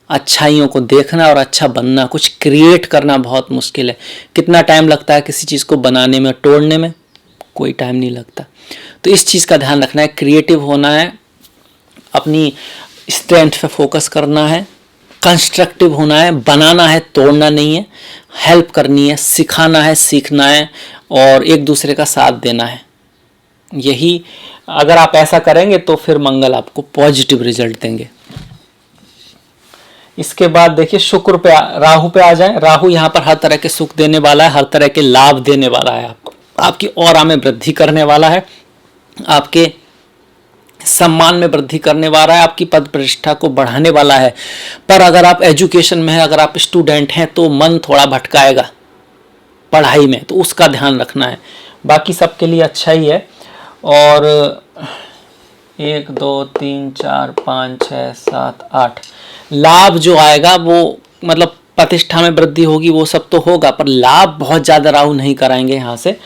अच्छाइयों को देखना और अच्छा बनना, कुछ क्रिएट करना बहुत मुश्किल है। कितना टाइम लगता है किसी चीज़ को बनाने में, तोड़ने में कोई टाइम नहीं लगता। तो इस चीज़ का ध्यान रखना है, क्रिएटिव होना है, अपनी स्ट्रेंथ पे फोकस करना है, कंस्ट्रक्टिव होना है, बनाना है, तोड़ना नहीं है, हेल्प करनी है, सिखाना है, सीखना है, और एक दूसरे का साथ देना है। यही अगर आप ऐसा करेंगे तो फिर मंगल आपको पॉजिटिव रिजल्ट देंगे। इसके बाद देखिए, शुक्र पे, राहु पे आ जाए। राहु यहाँ पर हर तरह के सुख देने वाला है, हर तरह के लाभ देने वाला है आपको। आपकी ऑरा में वृद्धि करने वाला है, आपके सम्मान में वृद्धि करने वाला है, आपकी पद प्रतिष्ठा को बढ़ाने वाला है। पर अगर आप एजुकेशन में हैं, अगर आप स्टूडेंट हैं, तो मन थोड़ा भटकाएगा पढ़ाई में, तो उसका ध्यान रखना है। बाकी सबके लिए अच्छा ही है। और 1 2 3 4 5 6 7 8 लाभ जो आएगा वो, मतलब प्रतिष्ठा में वृद्धि होगी, वो सब तो होगा, पर लाभ बहुत ज़्यादा राहु नहीं कराएंगे। यहाँ से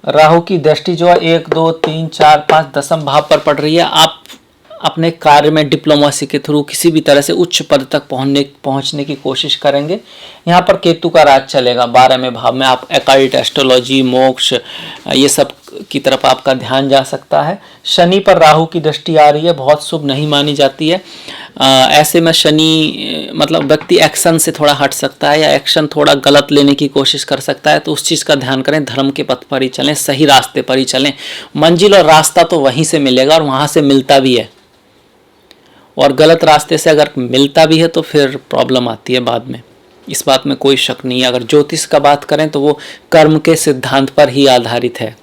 राहु की दृष्टि जो है 1 2 3 4 5 दसम भाव पर पड़ रही है। आप अपने कार्य में डिप्लोमेसी के थ्रू किसी भी तरह से उच्च पद तक पहुंचने की कोशिश करेंगे। यहाँ पर केतु का राज चलेगा 12वें भाव में। आप एकल्ट, एस्ट्रोलॉजी, मोक्ष, ये सब की तरफ आपका ध्यान जा सकता है। शनि पर राहु की दृष्टि आ रही है, बहुत शुभ नहीं मानी जाती है। ऐसे में शनि मतलब व्यक्ति एक्शन से थोड़ा हट सकता है, या एक्शन थोड़ा गलत लेने की कोशिश कर सकता है। तो उस चीज़ का ध्यान करें, धर्म के पथ पर ही चलें, सही रास्ते पर ही चलें। मंजिल और रास्ता तो वहीं से मिलेगा और वहाँ से मिलता भी है। और गलत रास्ते से अगर मिलता भी है तो फिर प्रॉब्लम आती है बाद में, इस बात में कोई शक नहीं है। अगर ज्योतिष का बात करें तो वो कर्म के सिद्धांत पर ही आधारित है।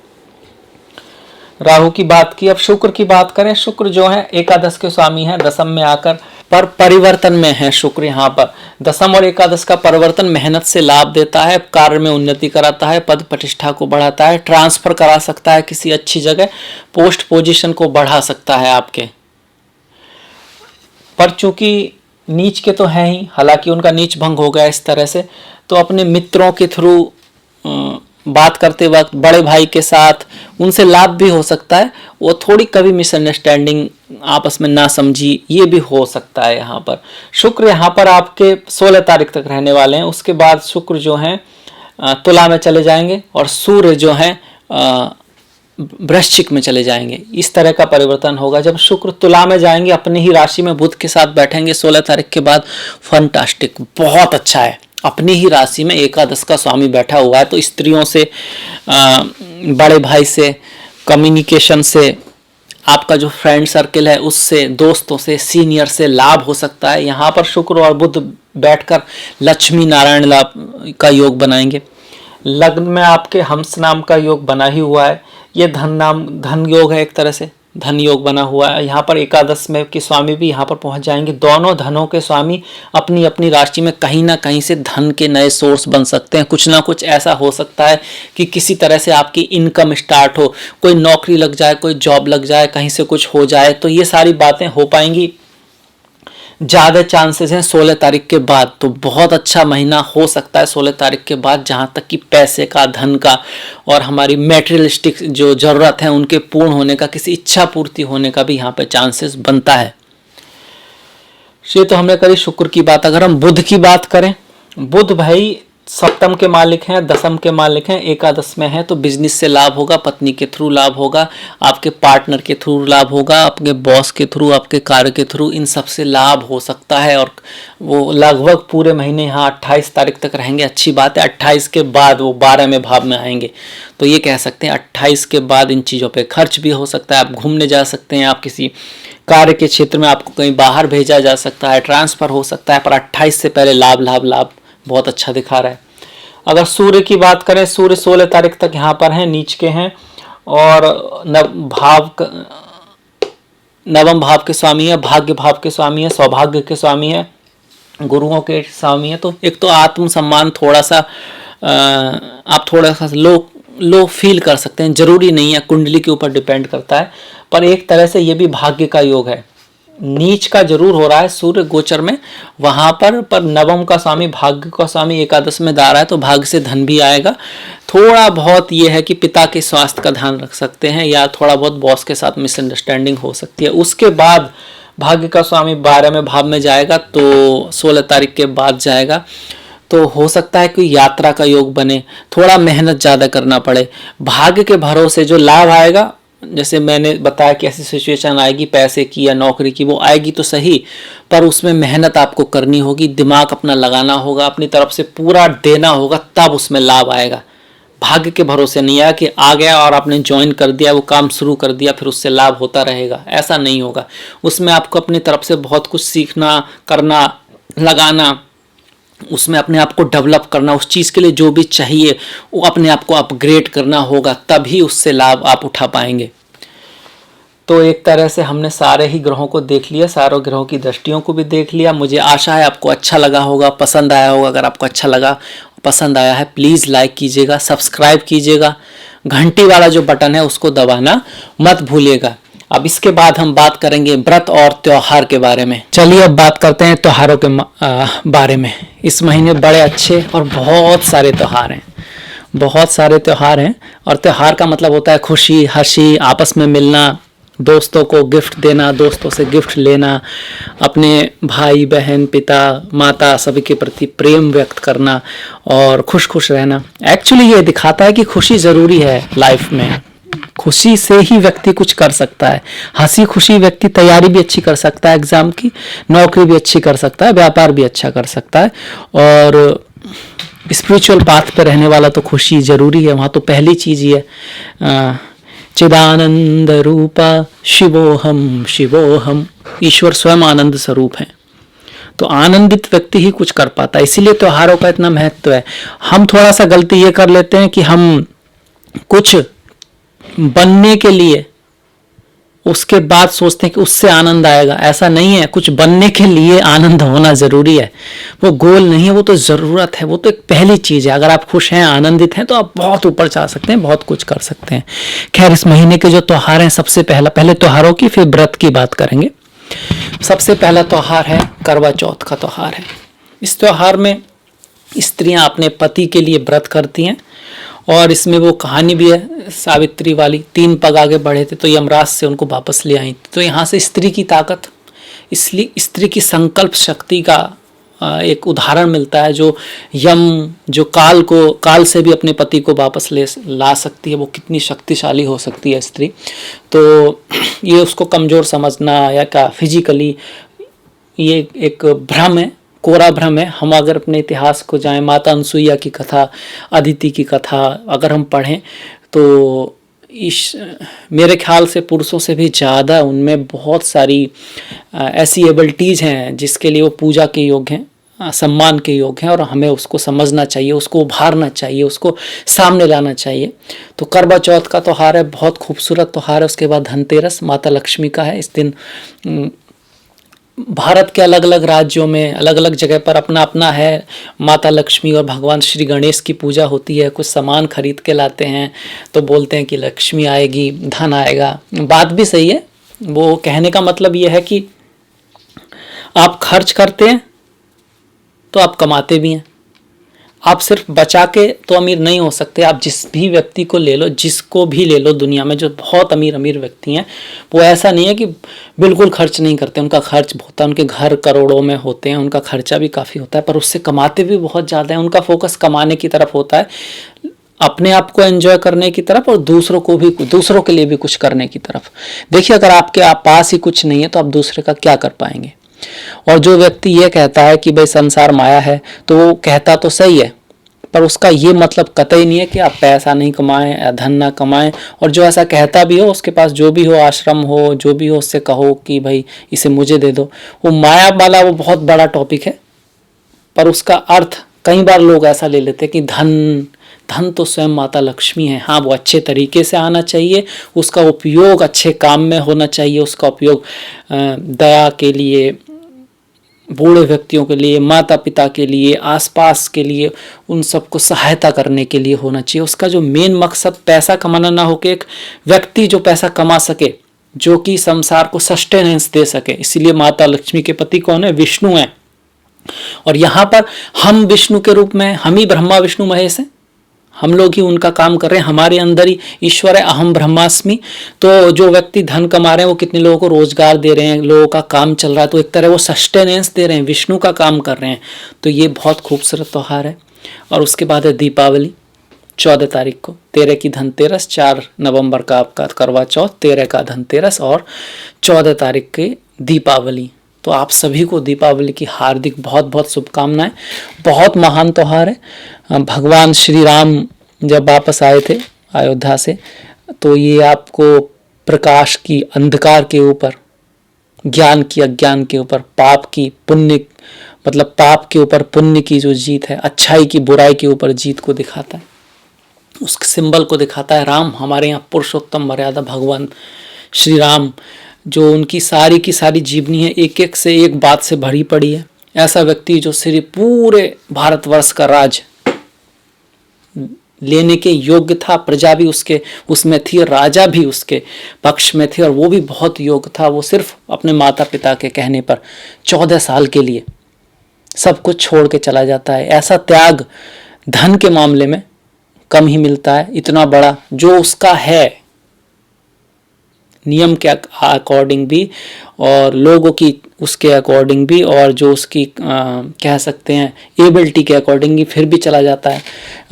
राहु की बात की। अब शुक्र की बात करें, शुक्र जो है एकादश के स्वामी है, दशम में आकर पर परिवर्तन में है शुक्र। यहाँ पर दशम और एकादश का परिवर्तन मेहनत से लाभ देता है, कार्य में उन्नति कराता है, पद प्रतिष्ठा को बढ़ाता है, ट्रांसफर करा सकता है किसी अच्छी जगह, पोस्ट पोजीशन को बढ़ा सकता है आपके। पर चूंकि नीच के तो हैं ही, हालांकि उनका नीच भंग हो गया इस तरह से, तो अपने मित्रों के थ्रू बात करते वक्त बड़े भाई के साथ उनसे लाभ भी हो सकता है। वो थोड़ी कभी मिसअंडरस्टैंडिंग, आपस में ना समझी, ये भी हो सकता है। यहाँ पर शुक्र यहाँ पर आपके 16 तारीख तक रहने वाले हैं। उसके बाद शुक्र जो हैं तुला में चले जाएंगे और सूर्य जो हैं वृश्चिक में चले जाएंगे। इस तरह का परिवर्तन होगा। जब शुक्र तुला में जाएंगे, अपनी ही राशि में बुध के साथ बैठेंगे 16 तारीख के बाद, फंटास्टिक, बहुत अच्छा है। अपनी ही राशि में एकादश का स्वामी बैठा हुआ है, तो स्त्रियों से, बड़े भाई से, कम्युनिकेशन से, आपका जो फ्रेंड सर्कल है उससे, दोस्तों से, सीनियर से लाभ हो सकता है। यहाँ पर शुक्र और बुध बैठकर लक्ष्मी नारायण लाभ का योग बनाएंगे। लग्न में आपके हंस नाम का योग बना ही हुआ है। ये धन योग है, एक तरह से धन योग बना हुआ है। यहाँ पर एकादश में के स्वामी भी यहाँ पर पहुँच जाएंगे। दोनों धनों के स्वामी अपनी अपनी राशि में कहीं ना कहीं से धन के नए सोर्स बन सकते हैं। कुछ ना कुछ ऐसा हो सकता है कि किसी तरह से आपकी इनकम स्टार्ट हो, कोई नौकरी लग जाए, कोई जॉब लग जाए, कहीं से कुछ हो जाए, तो ये सारी बातें हो पाएंगी। ज़्यादा चांसेस हैं 16 तारीख के बाद, तो बहुत अच्छा महीना हो सकता है 16 तारीख के बाद, जहाँ तक कि पैसे का, धन का और हमारी मेटेरियलिस्टिक जो ज़रूरत है उनके पूर्ण होने का, किसी इच्छा पूर्ति होने का भी यहाँ पे चांसेस बनता है। ये तो हमने करी शुक्र की बात। अगर हम बुध की बात करें, बुध भाई सप्तम के मालिक हैं, दशम के मालिक हैं, एकादश में है, तो बिजनेस से लाभ होगा, पत्नी के थ्रू लाभ होगा, आपके पार्टनर के थ्रू लाभ होगा, आपके बॉस के थ्रू, आपके कार्य के थ्रू, इन सब से लाभ हो सकता है। और वो लगभग पूरे महीने यहाँ 28 तारीख तक रहेंगे। अच्छी बात है। 28 के बाद वो 12वें भाव में आएंगे, तो ये कह सकते हैं 28 के बाद इन चीज़ों पर खर्च भी हो सकता है। आप घूमने जा सकते हैं, आप किसी कार्य के क्षेत्र में आपको कहीं बाहर भेजा जा सकता है, ट्रांसफ़र हो सकता है, पर 28 से पहले लाभ लाभ लाभ बहुत अच्छा दिखा रहा है। अगर सूर्य की बात करें, सूर्य 16 तारीख तक यहाँ पर हैं, नीच के हैं, और नवम भाव के स्वामी है, भाग्य भाव के स्वामी है, सौभाग्य के स्वामी है, गुरुओं के स्वामी है। तो एक तो आत्मसम्मान थोड़ा सा आप थोड़ा सा लो फील कर सकते हैं। जरूरी नहीं है, कुंडली के ऊपर डिपेंड करता है, पर एक तरह से ये भी भाग्य का योग है। नीच का जरूर हो रहा है सूर्य गोचर में वहां पर नवम का स्वामी, भाग्य का स्वामी एकादश में जा रहा है, तो भाग्य से धन भी आएगा। थोड़ा बहुत ये है कि पिता के स्वास्थ्य का ध्यान रख सकते हैं, या थोड़ा बहुत बॉस के साथ मिसअंडरस्टैंडिंग हो सकती है। उसके बाद भाग्य का स्वामी 12वें भाव में जाएगा, तो 16 तारीख के बाद जाएगा, तो हो सकता है कि यात्रा का योग बने, थोड़ा मेहनत ज़्यादा करना पड़े। भाग्य के भरोसे जो लाभ आएगा, जैसे मैंने बताया कि ऐसी सिचुएशन आएगी पैसे की या नौकरी की, वो आएगी तो सही, पर उसमें मेहनत आपको करनी होगी, दिमाग अपना लगाना होगा, अपनी तरफ से पूरा देना होगा, तब उसमें लाभ आएगा। भाग्य के भरोसे नहीं आया कि आ गया और आपने ज्वाइन कर दिया, वो काम शुरू कर दिया, फिर उससे लाभ होता रहेगा, ऐसा नहीं होगा। उसमें आपको अपनी तरफ से बहुत कुछ सीखना, करना, लगाना, उसमें अपने आप को डेवलप करना, उस चीज़ के लिए जो भी चाहिए वो अपने आप को अपग्रेड करना होगा, तभी उससे लाभ आप उठा पाएंगे। तो एक तरह से हमने सारे ही ग्रहों को देख लिया, सारों ग्रहों की दृष्टियों को भी देख लिया। मुझे आशा है आपको अच्छा लगा होगा, पसंद आया होगा। अगर आपको अच्छा लगा, पसंद आया है, प्लीज़ लाइक कीजिएगा, सब्सक्राइब कीजिएगा, घंटी वाला जो बटन है उसको दबाना मत भूलिएगा। अब इसके बाद हम बात करेंगे व्रत और त्योहार के बारे में। चलिए अब बात करते हैं त्योहारों के बारे में। इस महीने बड़े अच्छे और बहुत सारे त्यौहार हैं, बहुत सारे त्यौहार हैं। और त्यौहार का मतलब होता है खुशी, हंसी, आपस में मिलना, दोस्तों को गिफ्ट देना, दोस्तों से गिफ्ट लेना, अपने भाई बहन, पिता माता सभी के प्रति प्रेम व्यक्त करना और खुश खुश रहना। एक्चुअली ये दिखाता है कि खुशी ज़रूरी है लाइफ में। खुशी से ही व्यक्ति कुछ कर सकता है। हंसी खुशी व्यक्ति तैयारी भी अच्छी कर सकता है एग्जाम की, नौकरी भी अच्छी कर सकता है, व्यापार भी अच्छा कर सकता है। और स्पिरिचुअल पाथ पे रहने वाला तो खुशी ज़रूरी है। वहाँ तो पहली चीज़ ये चिदानंद रूपा शिवोहम शिवोहम, ईश्वर स्वयं आनंद स्वरूप है। तो आनंदित व्यक्ति ही कुछ कर पाता है, इसीलिए त्योहारों का इतना महत्व है। हम थोड़ा सा गलती ये कर लेते हैं कि हम कुछ बनने के लिए उसके बाद सोचते हैं कि उससे आनंद आएगा। ऐसा नहीं है, कुछ बनने के लिए आनंद होना जरूरी है। वो गोल नहीं है, वो तो जरूरत है, वो तो एक पहली चीज है। अगर आप खुश हैं, आनंदित हैं, तो आप बहुत ऊपर जा सकते हैं, बहुत कुछ कर सकते हैं। खैर, इस महीने के जो त्योहार हैं, सबसे पहले त्योहारों की, फिर व्रत की बात करेंगे। सबसे पहला त्योहार है करवा चौथ का त्योहार है। इस त्योहार में स्त्रियां अपने पति के लिए व्रत करती हैं, और इसमें वो कहानी भी है सावित्री वाली। 3 पग आगे बढ़े थे तो यमराज से उनको वापस ले आई। तो यहाँ से स्त्री की ताकत, इसलिए स्त्री की संकल्प शक्ति का एक उदाहरण मिलता है। जो जो काल से भी अपने पति को वापस ला सकती है, वो कितनी शक्तिशाली हो सकती है स्त्री। तो ये उसको कमज़ोर समझना या क्या फिजिकली, ये एक भ्रम है, कोरा भ्रम है। हम अगर अपने इतिहास को जाएं, माता अनसुईया की कथा, अदिति की कथा अगर हम पढ़ें, तो मेरे ख्याल से पुरुषों से भी ज़्यादा उनमें बहुत सारी ऐसी एबिलिटीज़ हैं जिसके लिए वो पूजा के योग्य हैं, सम्मान के योग्य हैं, और हमें उसको समझना चाहिए, उसको उभारना चाहिए, उसको सामने लाना चाहिए। तो करवा चौथ का त्यौहार है, बहुत खूबसूरत त्यौहार है। उसके बाद धनतेरस माता लक्ष्मी का है। इस दिन भारत के अलग अलग राज्यों में अलग अलग जगह पर अपना अपना है। माता लक्ष्मी और भगवान श्री गणेश की पूजा होती है। कुछ सामान खरीद के लाते हैं तो बोलते हैं कि लक्ष्मी आएगी, धन आएगा। बात भी सही है। वो कहने का मतलब ये है कि आप खर्च करते हैं तो आप कमाते भी हैं। आप सिर्फ बचा के तो अमीर नहीं हो सकते। आप जिस भी व्यक्ति को ले लो, जिसको भी ले लो दुनिया में, जो बहुत अमीर व्यक्ति हैं, वो ऐसा नहीं है कि बिल्कुल खर्च नहीं करते। उनका खर्च बहुत है, उनके घर करोड़ों में होते हैं, उनका खर्चा भी काफ़ी होता है, पर उससे कमाते भी बहुत ज़्यादा है। उनका फोकस कमाने की तरफ होता है, अपने आप को एंजॉय करने की तरफ, और दूसरों के लिए भी कुछ करने की तरफ। देखिए, अगर आपके पास ही कुछ नहीं है तो आप दूसरे का क्या कर पाएंगे। और जो व्यक्ति ये कहता है कि भाई संसार माया है, तो वो कहता तो सही है, पर उसका ये मतलब कतई नहीं है कि आप पैसा नहीं कमाएं या धन ना कमाएं। और जो ऐसा कहता भी हो, उसके पास जो भी हो, आश्रम हो, जो भी हो, उससे कहो कि भाई इसे मुझे दे दो। वो माया वाला वो बहुत बड़ा टॉपिक है, पर उसका अर्थ कई बार लोग ऐसा ले लेते हैं कि धन तो स्वयं माता लक्ष्मी है। हाँ, वो अच्छे तरीके से आना चाहिए, उसका उपयोग अच्छे काम में होना चाहिए, उसका उपयोग दया के लिए, बूढ़े व्यक्तियों के लिए, माता पिता के लिए, आसपास के लिए, उन सबको सहायता करने के लिए होना चाहिए। उसका जो मेन मकसद पैसा कमाना ना हो, कि एक व्यक्ति जो पैसा कमा सके, जो कि संसार को सस्टेनेंस दे सके। इसीलिए माता लक्ष्मी के पति कौन है? विष्णु हैं। और यहाँ पर हम विष्णु के रूप में, हम ही ब्रह्मा विष्णु महेश हैं, हम लोग ही उनका काम कर रहे हैं। हमारे अंदर ही ईश्वर है, अहम ब्रह्मास्मि। तो जो व्यक्ति धन कमा रहे हैं, वो कितने लोगों को रोजगार दे रहे हैं, लोगों का काम चल रहा है, तो एक तरह वो सस्टेनेंस दे रहे हैं, विष्णु का काम कर रहे हैं। तो ये बहुत खूबसूरत त्यौहार है। और उसके बाद है दीपावली, 14 तारीख को। 13 की धनतेरस, 4 नवंबर का आपका करवा चौथ, 13 का धनतेरस और 14 तारीख की दीपावली। तो आप सभी को दीपावली की हार्दिक बहुत बहुत शुभकामनाएं। बहुत महान त्यौहार है। भगवान श्री राम जब वापस आए थे अयोध्या से, तो ये आपको प्रकाश की अंधकार के ऊपर, ज्ञान की अज्ञान के ऊपर, पाप के ऊपर पुण्य की जो जीत है, अच्छाई की बुराई के ऊपर जीत को दिखाता है, उस सिंबल को दिखाता है। राम हमारे यहाँ पुरुषोत्तम मर्यादा भगवान श्री राम, जो उनकी सारी की सारी जीवनी है, एक एक से एक बात से भरी पड़ी है। ऐसा व्यक्ति जो सिर्फ पूरे भारतवर्ष का राज लेने के योग्य था, प्रजा भी उसमें थी, राजा भी उसके पक्ष में थे, और वो भी बहुत योग्य था। वो सिर्फ अपने माता पिता के कहने पर 14 साल के लिए सब कुछ छोड़ के चला जाता है। ऐसा त्याग धन के मामले में कम ही मिलता है। इतना बड़ा जो उसका है, नियम के अकॉर्डिंग भी, और लोगों की उसके अकॉर्डिंग भी, और जो उसकी कह सकते हैं एबिलिटी के अकॉर्डिंग भी, फिर भी चला जाता है।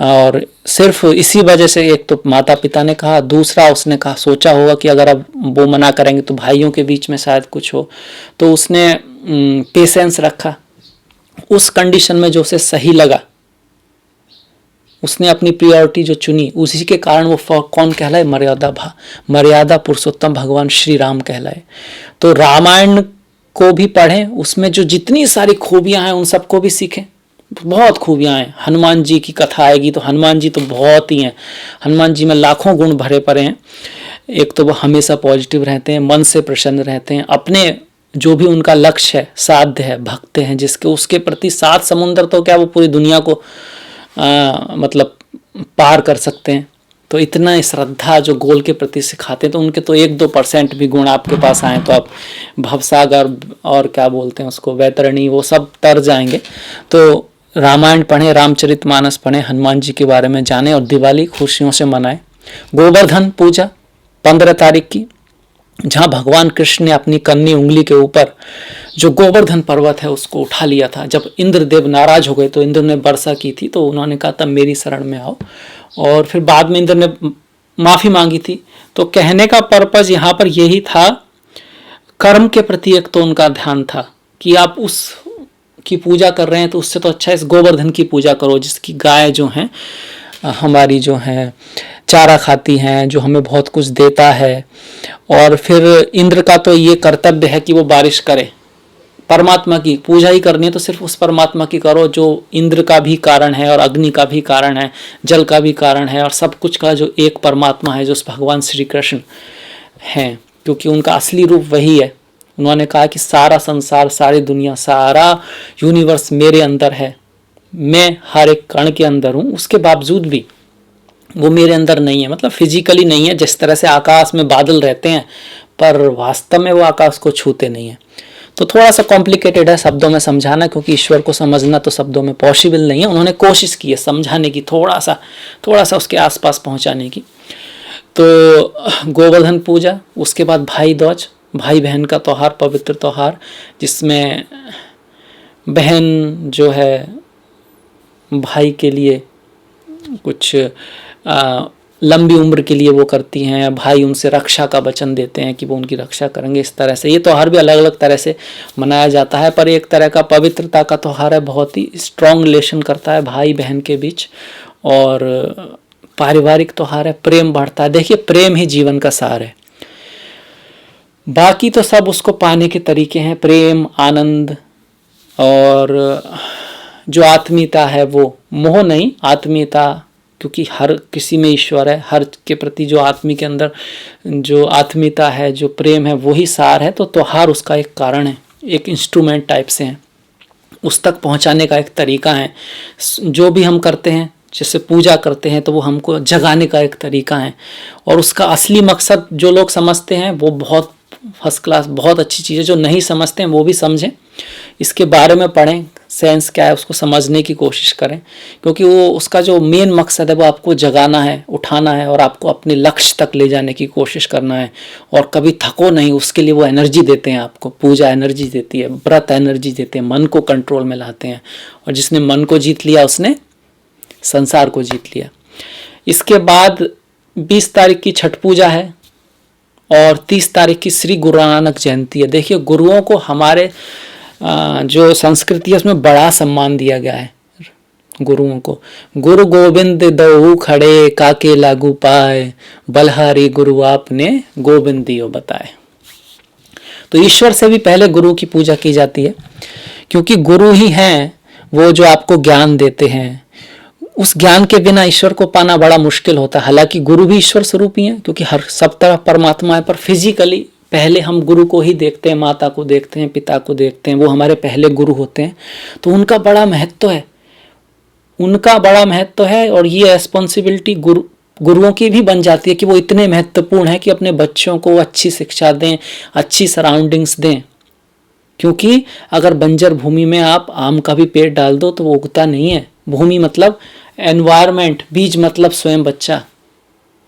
और सिर्फ इसी वजह से, एक तो माता पिता ने कहा, दूसरा उसने कहा, सोचा होगा कि अगर अब वो मना करेंगे तो भाइयों के बीच में शायद कुछ हो, तो उसने पेशेंस रखा। उस कंडीशन में जो उसे सही लगा, उसने अपनी प्रियोरिटी जो चुनी, उसी के कारण वो कौन कहलाए? मर्यादा पुरुषोत्तम भगवान श्री राम कहलाए। तो रामायण को भी पढ़ें, उसमें जो जितनी सारी खूबियां हैं उन सबको भी सीखें। बहुत खूबियां हैं। हनुमान जी की कथा आएगी तो हनुमान जी तो बहुत ही हैं, हनुमान जी में लाखों गुण भरे पड़े हैं। एक तो वो हमेशा पॉजिटिव रहते हैं, मन से प्रसन्न रहते हैं, अपने जो भी उनका लक्ष्य है, साध्य है, भक्त हैं जिसके, उसके प्रति 7 समुंदर तो क्या वो पूरी दुनिया को मतलब पार कर सकते हैं। तो इतना श्रद्धा जो गोल के प्रति सिखाते हैं, तो उनके तो 1-2% भी गुण आपके पास आए तो आप भवसागर और क्या बोलते हैं उसको, वैतरणी, वो सब तर जाएंगे। तो रामायण पढ़ें, रामचरितमानस पढ़ें, हनुमान जी के बारे में जानें और दिवाली खुशियों से मनाएं। गोवर्धन पूजा 15 तारीख की, जहाँ भगवान कृष्ण ने अपनी कन्नी उंगली के ऊपर जो गोवर्धन पर्वत है उसको उठा लिया था। जब इंद्रदेव नाराज हो गए तो इंद्र ने वर्षा की थी, तो उन्होंने कहा तब मेरी शरण में आओ, और फिर बाद में इंद्र ने माफी मांगी थी। तो कहने का पर्पज यहाँ पर यही था, कर्म के प्रति एक तो उनका ध्यान था कि आप उस की पूजा कर रहे हैं तो उससे तो अच्छा इस गोवर्धन की पूजा करो, जिसकी गाय जो है हमारी जो है चारा खाती हैं, जो हमें बहुत कुछ देता है। और फिर इंद्र का तो ये कर्तव्य है कि वो बारिश करे, परमात्मा की पूजा ही करनी है तो सिर्फ उस परमात्मा की करो जो इंद्र का भी कारण है और अग्नि का भी कारण है, जल का भी कारण है, और सब कुछ का जो एक परमात्मा है, जो भगवान श्री कृष्ण हैं, क्योंकि उनका असली रूप वही है। उन्होंने कहा कि सारा संसार, सारी दुनिया, सारा यूनिवर्स मेरे अंदर है, मैं हर एक कण के अंदर हूँ, उसके बावजूद भी वो मेरे अंदर नहीं है, मतलब फिजिकली नहीं है। जिस तरह से आकाश में बादल रहते हैं पर वास्तव में वो आकाश को छूते नहीं है। तो थोड़ा सा कॉम्प्लिकेटेड है शब्दों में समझाना, क्योंकि ईश्वर को समझना तो शब्दों में पॉसिबल नहीं है। उन्होंने कोशिश की है समझाने की, थोड़ा सा उसके आसपास पहुंचाने की। तो गोवर्धन पूजा, उसके बाद भाई दूज, भाई बहन का त्यौहार, पवित्र त्यौहार, जिसमें बहन जो है भाई के लिए कुछ लंबी उम्र के लिए वो करती हैं, भाई उनसे रक्षा का वचन देते हैं कि वो उनकी रक्षा करेंगे। इस तरह से ये त्यौहार भी अलग अलग तरह से मनाया जाता है, पर एक तरह का पवित्रता का त्यौहार है, बहुत ही स्ट्रॉन्ग रिलेशन करता है भाई बहन के बीच, और पारिवारिक त्यौहार है, प्रेम बढ़ता है। देखिए प्रेम ही जीवन का सार है, बाकी तो सब उसको पाने के तरीके हैं, प्रेम, आनंद, और जो आत्मीयता है वो मोह नहीं, आत्मीयता, क्योंकि हर किसी में ईश्वर है, हर के प्रति जो आत्मी के अंदर जो आत्मीयता है, जो प्रेम है, वही सार है। तो त्योहार उसका एक कारण है, एक इंस्ट्रूमेंट टाइप से है, उस तक पहुंचाने का एक तरीका है। जो भी हम करते हैं, जैसे पूजा करते हैं, तो वो हमको जगाने का एक तरीका है, और उसका असली मकसद जो लोग समझते हैं वो बहुत फर्स्ट क्लास, बहुत अच्छी चीज़ है। जो नहीं समझते हैं वो भी समझें, इसके बारे में पढ़ें, सेंस क्या है उसको समझने की कोशिश करें, क्योंकि वो उसका जो मेन मकसद है वो आपको जगाना है, उठाना है, और आपको अपने लक्ष्य तक ले जाने की कोशिश करना है। और कभी थको नहीं, उसके लिए वो एनर्जी देते हैं आपको। पूजा एनर्जी देती है, व्रत एनर्जी देते हैं, मन को कंट्रोल में लाते हैं, और जिसने मन को जीत लिया उसने संसार को जीत लिया। इसके बाद 20 तारीख की छठ पूजा है, और 30 तारीख की श्री गुरु नानक जयंती है। देखिए गुरुओं को हमारे जो संस्कृति है उसमें बड़ा सम्मान दिया गया है गुरुओं को। गुरु गोविंद दऊ खड़े, काके लागू पाए, बलहारी गुरु आपने गोविंद दियो बताए। तो ईश्वर से भी पहले गुरु की पूजा की जाती है, क्योंकि गुरु ही हैं वो जो आपको ज्ञान देते हैं। उस ज्ञान के बिना ईश्वर को पाना बड़ा मुश्किल होता है। हालांकि गुरु भी ईश्वर स्वरूप ही है, क्योंकि हर सब तरफ परमात्मा है, पर फिजिकली पहले हम गुरु को ही देखते हैं, माता को देखते हैं, पिता को देखते हैं, वो हमारे पहले गुरु होते हैं। तो उनका बड़ा महत्व है, उनका बड़ा महत्व है, और ये रिस्पॉन्सिबिलिटी गुरुओं की भी बन जाती है कि वो इतने महत्वपूर्ण है कि अपने बच्चों को अच्छी शिक्षा दें, अच्छी सराउंडिंग्स दें। क्योंकि अगर बंजर भूमि में आप आम का भी पेड़ डाल दो तो वो उगता नहीं है। भूमि मतलब एनवायरमेंट, बीज मतलब स्वयं बच्चा।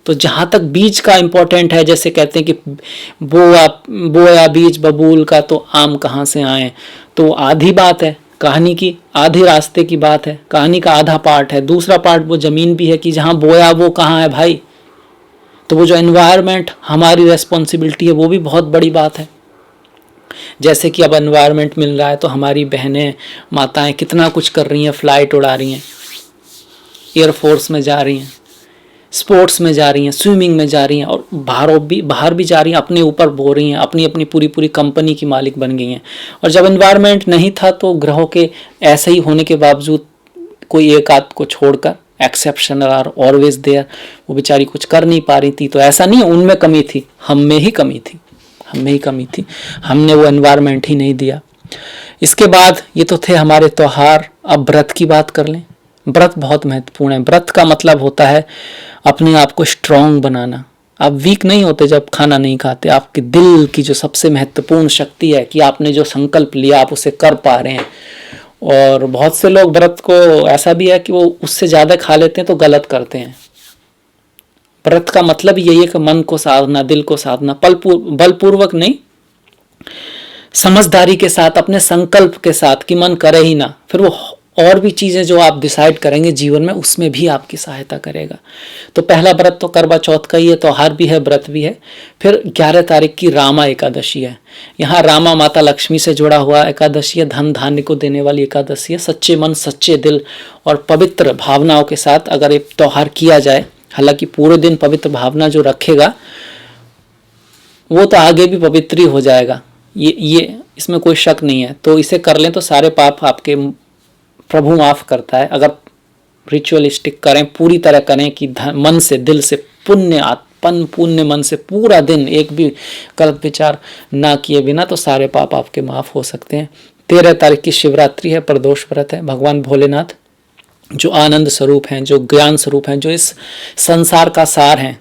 तो जहाँ तक बीज का इम्पोर्टेंट है, जैसे कहते हैं कि बोया बीज बबूल का तो आम कहाँ से आए, तो आधी बात है कहानी की, आधे रास्ते की बात है, कहानी का आधा पार्ट है। दूसरा पार्ट वो जमीन भी है कि जहाँ बोया वो कहाँ है भाई। तो वो जो एनवायरमेंट हमारी रेस्पॉन्सिबिलिटी है वो भी बहुत बड़ी बात है। जैसे कि अब एनवायरमेंट मिल रहा है तो हमारी बहनें, माताएं कितना कुछ कर रही हैं, फ्लाइट उड़ा रही हैं, एयरफोर्स में जा रही हैं, स्पोर्ट्स में जा रही हैं, स्विमिंग में जा रही हैं, और बाहर भी जा रही हैं, अपने ऊपर बो रही हैं, अपनी अपनी पूरी कंपनी की मालिक बन गई हैं। और जब एनवायरनमेंट नहीं था तो ग्रहों के ऐसे ही होने के बावजूद कोई एक आध को छोड़कर एक्सेप्शनल आर ऑलवेज देयर, वो बेचारी कुछ कर नहीं पा रही थी। तो ऐसा नहीं है उनमें कमी थी, हम में ही कमी थी, हमने वो एनवायरनमेंट ही नहीं दिया। इसके बाद ये तो थे हमारे त्योहार। अब व्रत की बात कर लें। व्रत बहुत महत्वपूर्ण है। व्रत का मतलब होता है अपने आप को स्ट्रांग बनाना। आप वीक नहीं होते जब खाना नहीं खाते। आपके दिल की जो सबसे महत्वपूर्ण शक्ति है कि आपने जो संकल्प लिया आप उसे कर पा रहे हैं। और बहुत से लोग व्रत को ऐसा भी है कि वो उससे ज़्यादा खा लेते हैं तो गलत करते हैं। व्रत का मतलब यही है कि मन को साधना, दिल को साधना, बलपूर्वक नहीं, समझदारी के साथ, अपने संकल्प के साथ कि मन करे ही ना। फिर वो और भी चीज़ें जो आप डिसाइड करेंगे जीवन में उसमें भी आपकी सहायता करेगा। तो पहला व्रत तो करवा चौथ का ही है, त्योहार भी है, व्रत भी है। फिर 11 तारीख की रामा एकादशी है। यहाँ रामा माता लक्ष्मी से जुड़ा हुआ एकादशी है, धन धान्य को देने वाली एकादशी है। सच्चे मन, सच्चे दिल और पवित्र भावनाओं के साथ अगर ये त्यौहार किया जाए, हालांकि पूरे दिन पवित्र भावना जो रखेगा वो तो आगे भी पवित्र ही हो जाएगा, ये इसमें कोई शक नहीं है। तो इसे कर लें तो सारे पाप आपके प्रभु माफ करता है। अगर रिचुअलिस्टिक करें, पूरी तरह करें कि मन से, दिल से, पुण्य मन से पूरा दिन एक भी गलत विचार ना किए बिना, तो सारे पाप आपके माफ हो सकते हैं। 13 तारीख की शिवरात्रि है, प्रदोष व्रत है। भगवान भोलेनाथ जो आनंद स्वरूप हैं, जो ज्ञान स्वरूप हैं, जो इस संसार का सार हैं,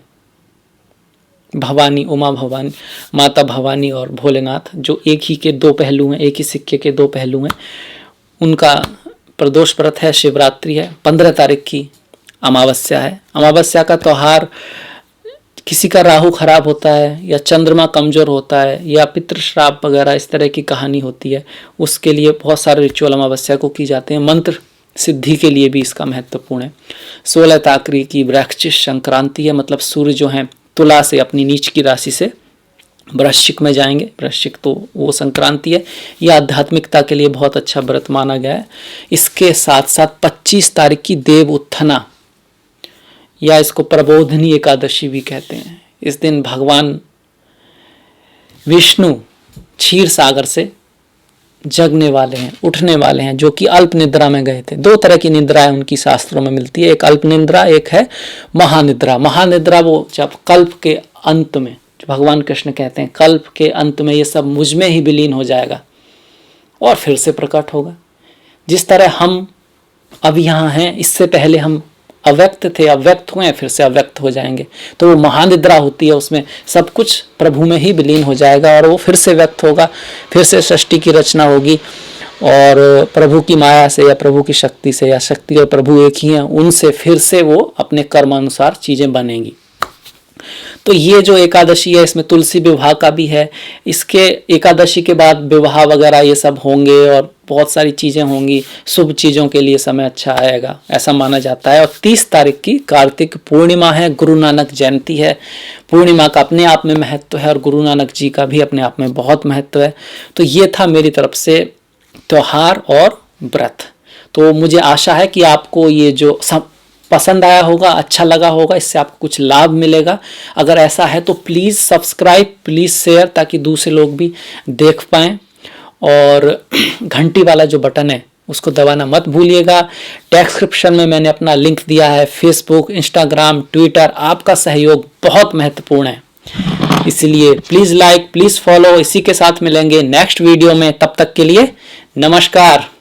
भवानी, उमा भवानी, माता भवानी और भोलेनाथ, जो एक ही के दो पहलू हैं, एक ही सिक्के के दो पहलू हैं, उनका प्रदोष व्रत है, शिवरात्रि है। 15 तारीख की अमावस्या है। अमावस्या का त्यौहार, किसी का राहु खराब होता है या चंद्रमा कमजोर होता है या पितृ श्राप वगैरह इस तरह की कहानी होती है, उसके लिए बहुत सारे रिचुअल अमावस्या को की जाते हैं। मंत्र सिद्धि के लिए भी इसका महत्वपूर्ण है। 16 तारीख की वृश्चिक संक्रांति है, मतलब सूर्य जो है तुला से अपनी नीच की राशि से वृश्चिक में जाएंगे। वृश्चिक तो वो संक्रांति है। ये आध्यात्मिकता के लिए बहुत अच्छा व्रत माना गया है। इसके साथ साथ 25 तारीख की देव उत्थाना या इसको प्रबोधनी एकादशी भी कहते हैं। इस दिन भगवान विष्णु क्षीर सागर से जगने वाले हैं, उठने वाले हैं, जो कि अल्प निद्रा में गए थे। 2 तरह की निद्राएं उनकी शास्त्रों में मिलती है, एक अल्प निद्रा, एक है महानिद्रा। महानिद्रा वो जब कल्प के अंत में, भगवान कृष्ण कहते हैं कल्प के अंत में ये सब मुझ में ही विलीन हो जाएगा और फिर से प्रकट होगा। जिस तरह हम अब यहाँ हैं, इससे पहले हम अव्यक्त थे, अव्यक्त हुए, फिर से अव्यक्त हो जाएंगे। तो वो महानिद्रा होती है, उसमें सब कुछ प्रभु में ही विलीन हो जाएगा और वो फिर से व्यक्त होगा, फिर से सृष्टि की रचना होगी और प्रभु की माया से या प्रभु की शक्ति से, या शक्ति और प्रभु एक ही हैं, उनसे फिर से वो अपने कर्मानुसार चीज़ें बनेंगी। तो ये जो एकादशी है इसमें तुलसी विवाह का भी है। इसके एकादशी के बाद विवाह वगैरह ये सब होंगे और बहुत सारी चीज़ें होंगी, शुभ चीज़ों के लिए समय अच्छा आएगा ऐसा माना जाता है। और 30 तारीख की कार्तिक पूर्णिमा है, गुरु नानक जयंती है। पूर्णिमा का अपने आप में महत्व है और गुरु नानक जी का भी अपने आप में बहुत महत्व है। तो ये था मेरी तरफ से त्यौहार और व्रत। तो मुझे आशा है कि आपको ये जो पसंद आया होगा, अच्छा लगा होगा, इससे आपको कुछ लाभ मिलेगा। अगर ऐसा है तो प्लीज़ सब्सक्राइब, प्लीज़ शेयर, ताकि दूसरे लोग भी देख पाएँ। और घंटी वाला जो बटन है उसको दबाना मत भूलिएगा। डिस्क्रिप्शन में मैंने अपना लिंक दिया है, फेसबुक, इंस्टाग्राम, ट्विटर। आपका सहयोग बहुत महत्वपूर्ण है, इसलिए प्लीज़ लाइक, प्लीज़ फॉलो। इसी के साथ मिलेंगे नेक्स्ट वीडियो में, तब तक के लिए नमस्कार।